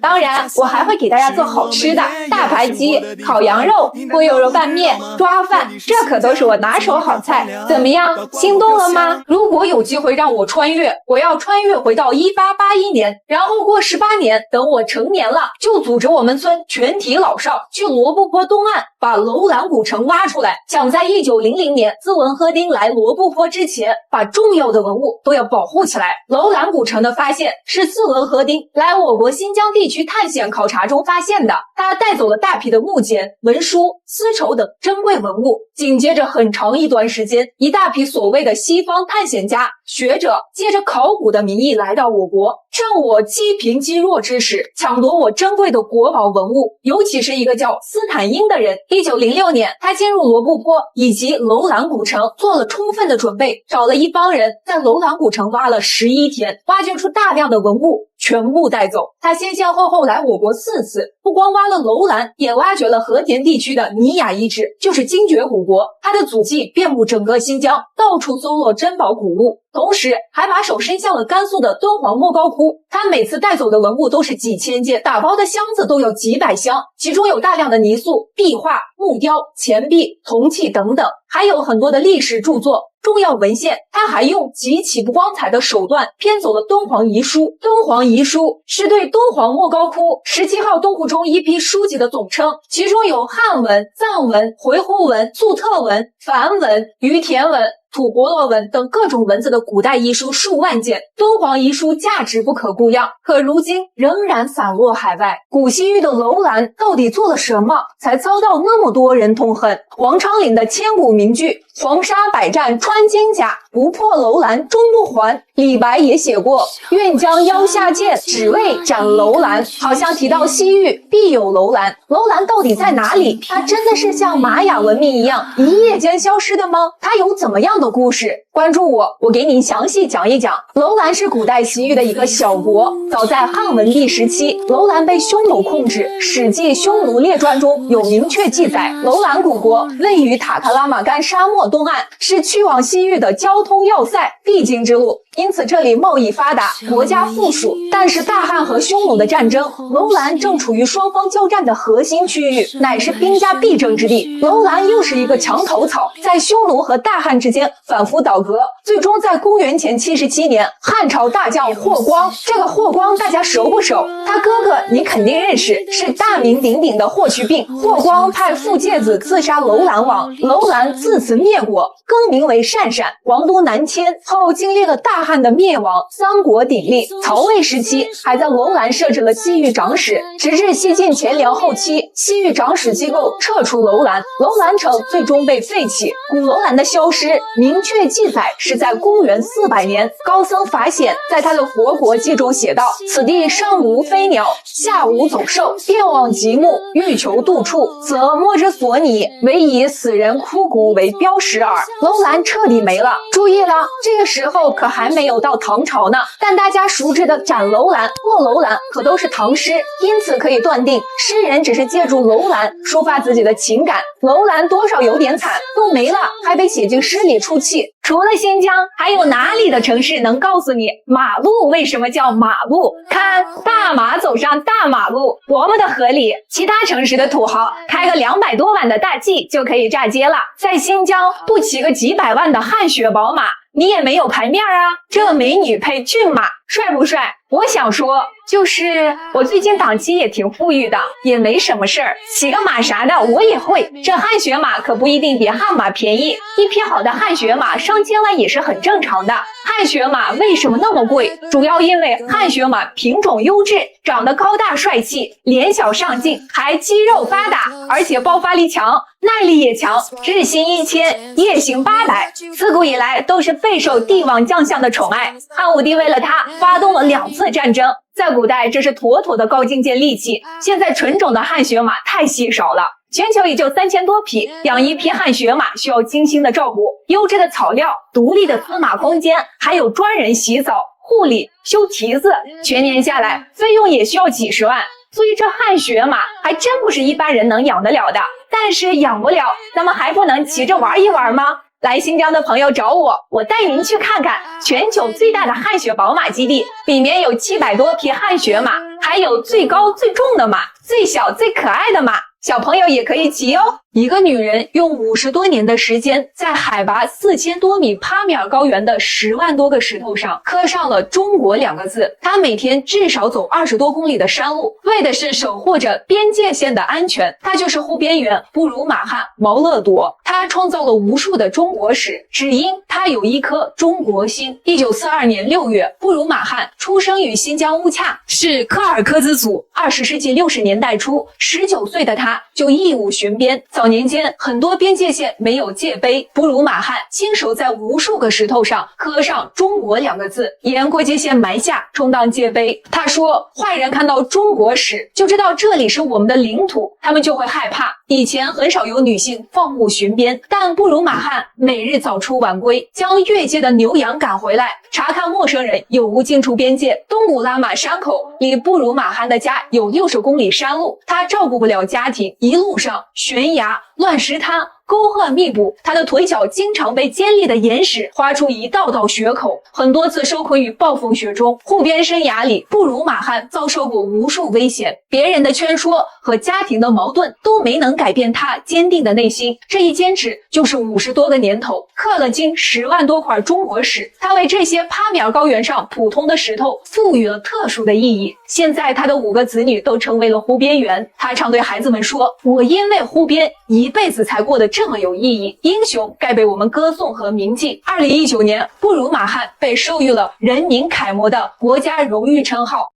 当然，我还会给大家做好吃的，大排鸡、烤羊肉、锅油肉拌面、抓饭，这可都是我拿手好菜。怎么样，心动了吗？如果有机会让我穿越，我要穿越回到1881年，然后过18年，等我成年了，就组织我们村全体老少去罗布泊东岸，把楼兰古城挖出来，想在1900年斯文赫丁来罗布泊之前，把重要的文物都要保护起来。楼兰古城的发现是斯文赫丁来我国新疆地区探险考察中发现的，他带走了大批的木简、文书、丝绸等珍贵文物。紧接着很长一段时间，一大批所谓的西方探险家、学者借着考古的名义来到我国，趁我积贫积弱之时，抢夺我珍贵的国宝文物。尤其是一个叫斯坦因的人，1906年，他进入罗布泊以及楼兰古城做了充分的准备，找了一帮人在楼兰古城挖了11天，挖掘出大量的文物，全部带走。他先先后后来我国4次，不光挖了楼兰，也挖掘了和田地区的尼雅遗址，就是精绝古国。他的足迹遍布整个新疆，到处搜罗珍宝古物，同时还把手伸向了甘肃的敦煌莫高窟。他每次带走的文物都是几千件，打包的箱子都有几百箱，其中有大量的泥塑、壁画、木雕、钱币、铜器等等，还有很多的历史著作、重要文献。他还用极其不光彩的手段编走了敦煌遗书。敦煌遗书是对敦煌莫高窟17号洞窟中一批书籍的总称，其中有汉文、藏文、回鹘文、粟特文、梵文、于阗文、吐蕃罗文等各种文字的古代遗书数万件。敦煌遗书价值不可估量，可如今仍然散落海外。古西域的楼兰到底做了什么，才遭到那么多人痛恨？王昌龄的千古名句“黄沙百战穿金甲，不破楼兰终不还”，李白也写过“愿将腰下剑，只为斩楼兰”，好像提到西域必有楼兰。楼兰到底在哪里？它真的是像玛雅文明一样一夜间消失的吗？它有怎么样的故事？关注我，我给你详细讲一讲。楼兰是古代西域的一个小国，早在汉文帝时期，楼兰被匈奴控制，《史记·匈奴列传》中有明确记载，楼兰古国位于塔克拉玛干沙漠东岸，是去往西域的交通要塞，必经之路，因此这里贸易发达，国家富庶。但是大汉和匈奴的战争，楼兰正处于双方交战的核心区域，乃是兵家必争之地。楼兰又是一个墙头草，在匈奴和大汉之间反复倒戈，最终在公元前77年，汉朝大将霍光，这个霍光大家熟不熟？他哥哥你肯定认识，是大名鼎鼎的霍去病。霍光派傅介子刺杀楼兰王，楼兰自此灭国，更名为鄯善，王都南迁。后经历了大汉的灭亡，三国鼎立，曹魏时期还在楼兰设置了西域长史，直至西晋前辽后期，西域长史机构撤出楼兰，楼兰城最终被废弃。古楼兰的消失明确记载是在公元400年，高僧法显在他的《活国记》中写道：“此地上无飞鸟，下无走兽，遍望极目，欲求度处，则莫之所拟，唯以死人枯骨为标识耳。”楼兰彻底没了。注意了，这个时候可还没有到唐朝呢，但大家熟知的斩楼兰、破楼兰可都是唐诗，因此可以断定诗人只是借助楼兰抒发自己的情感。楼兰多少有点惨，都没了还被写进诗里出气。除了新疆，还有哪里的城市能告诉你马路为什么叫马路？看大马走上大马路，多么的合理。其他城市的土豪开个200多万的大 G 就可以炸街了，在新疆不骑个几百万的汗血宝马，你也没有牌面啊。这美女配骏马，帅不帅？我想说，就是我最近档期也挺富裕的，也没什么事儿，骑个马啥的我也会。这汗血马可不一定比悍马便宜，一匹好的汗血马上千万也是很正常的。汗血马为什么那么贵？主要因为汗血马品种优质，长得高大帅气，脸小上镜，还肌肉发达，而且爆发力强，耐力也强，日行1000，夜行800，自古以来都是备受帝王将相的宠爱。汉武帝为了他发动了2次战争，在古代这是妥妥的高精尖利器。现在纯种的汗血马太稀少了，全球也就3000多匹，养一匹汗血马需要精心的照顾，优质的草料，独立的滋马空间，还有专人洗澡、护理、修蹄子，全年下来费用也需要几十万。所以这汗血马还真不是一般人能养得了的。但是养不了，咱们还不能骑着玩一玩吗？来新疆的朋友找我，我带您去看看全球最大的汗血宝马基地，里面有700多匹汗血马，还有最高最重的马，最小最可爱的马，小朋友也可以骑哦。一个女人用50多年的时间，在海拔4000多米帕米尔高原的10万多个石头上刻上了中国2个字。她每天至少走20多公里的山路，为的是守护着边界线的安全。她就是护边员布鲁马汉毛勒铎，她创造了无数的中国史，只因她有一颗中国心。1942年6月，布鲁马汉出生于新疆乌恰，是柯尔克孜族。20世纪60年代初，19岁的他就义务巡边。早年间，很多边界线没有界碑，布鲁马汉亲手在无数个石头上刻上中国2个字，沿国界线埋下，充当界碑。他说，坏人看到中国时就知道这里是我们的领土，他们就会害怕。以前很少有女性放牧巡边，但布鲁马汉每日早出晚归，将越界的牛羊赶回来，查看陌生人有无进出边界。东古拉玛山口离布鲁马汉的家有60公里山路，他照顾不了家庭，一路上悬崖、乱石滩、沟壑密布，他的腿脚经常被尖利的岩石划出一道道血口，很多次受困于暴风雪中。护边生涯里，布鲁马汉遭受过无数危险，别人的劝说和家庭的矛盾都没能改变他坚定的内心。这一坚持就是50多个年头，刻了近10万多块中国史。他为这些帕米尔高原上普通的石头赋予了特殊的意义。现在他的5个子女都成为了湖边猿。他常对孩子们说：“我因为湖边一辈子才过得这么有意义，英雄该被我们歌颂和铭记。”2019年，布鲁马汉被授予了人民楷模的国家荣誉称号。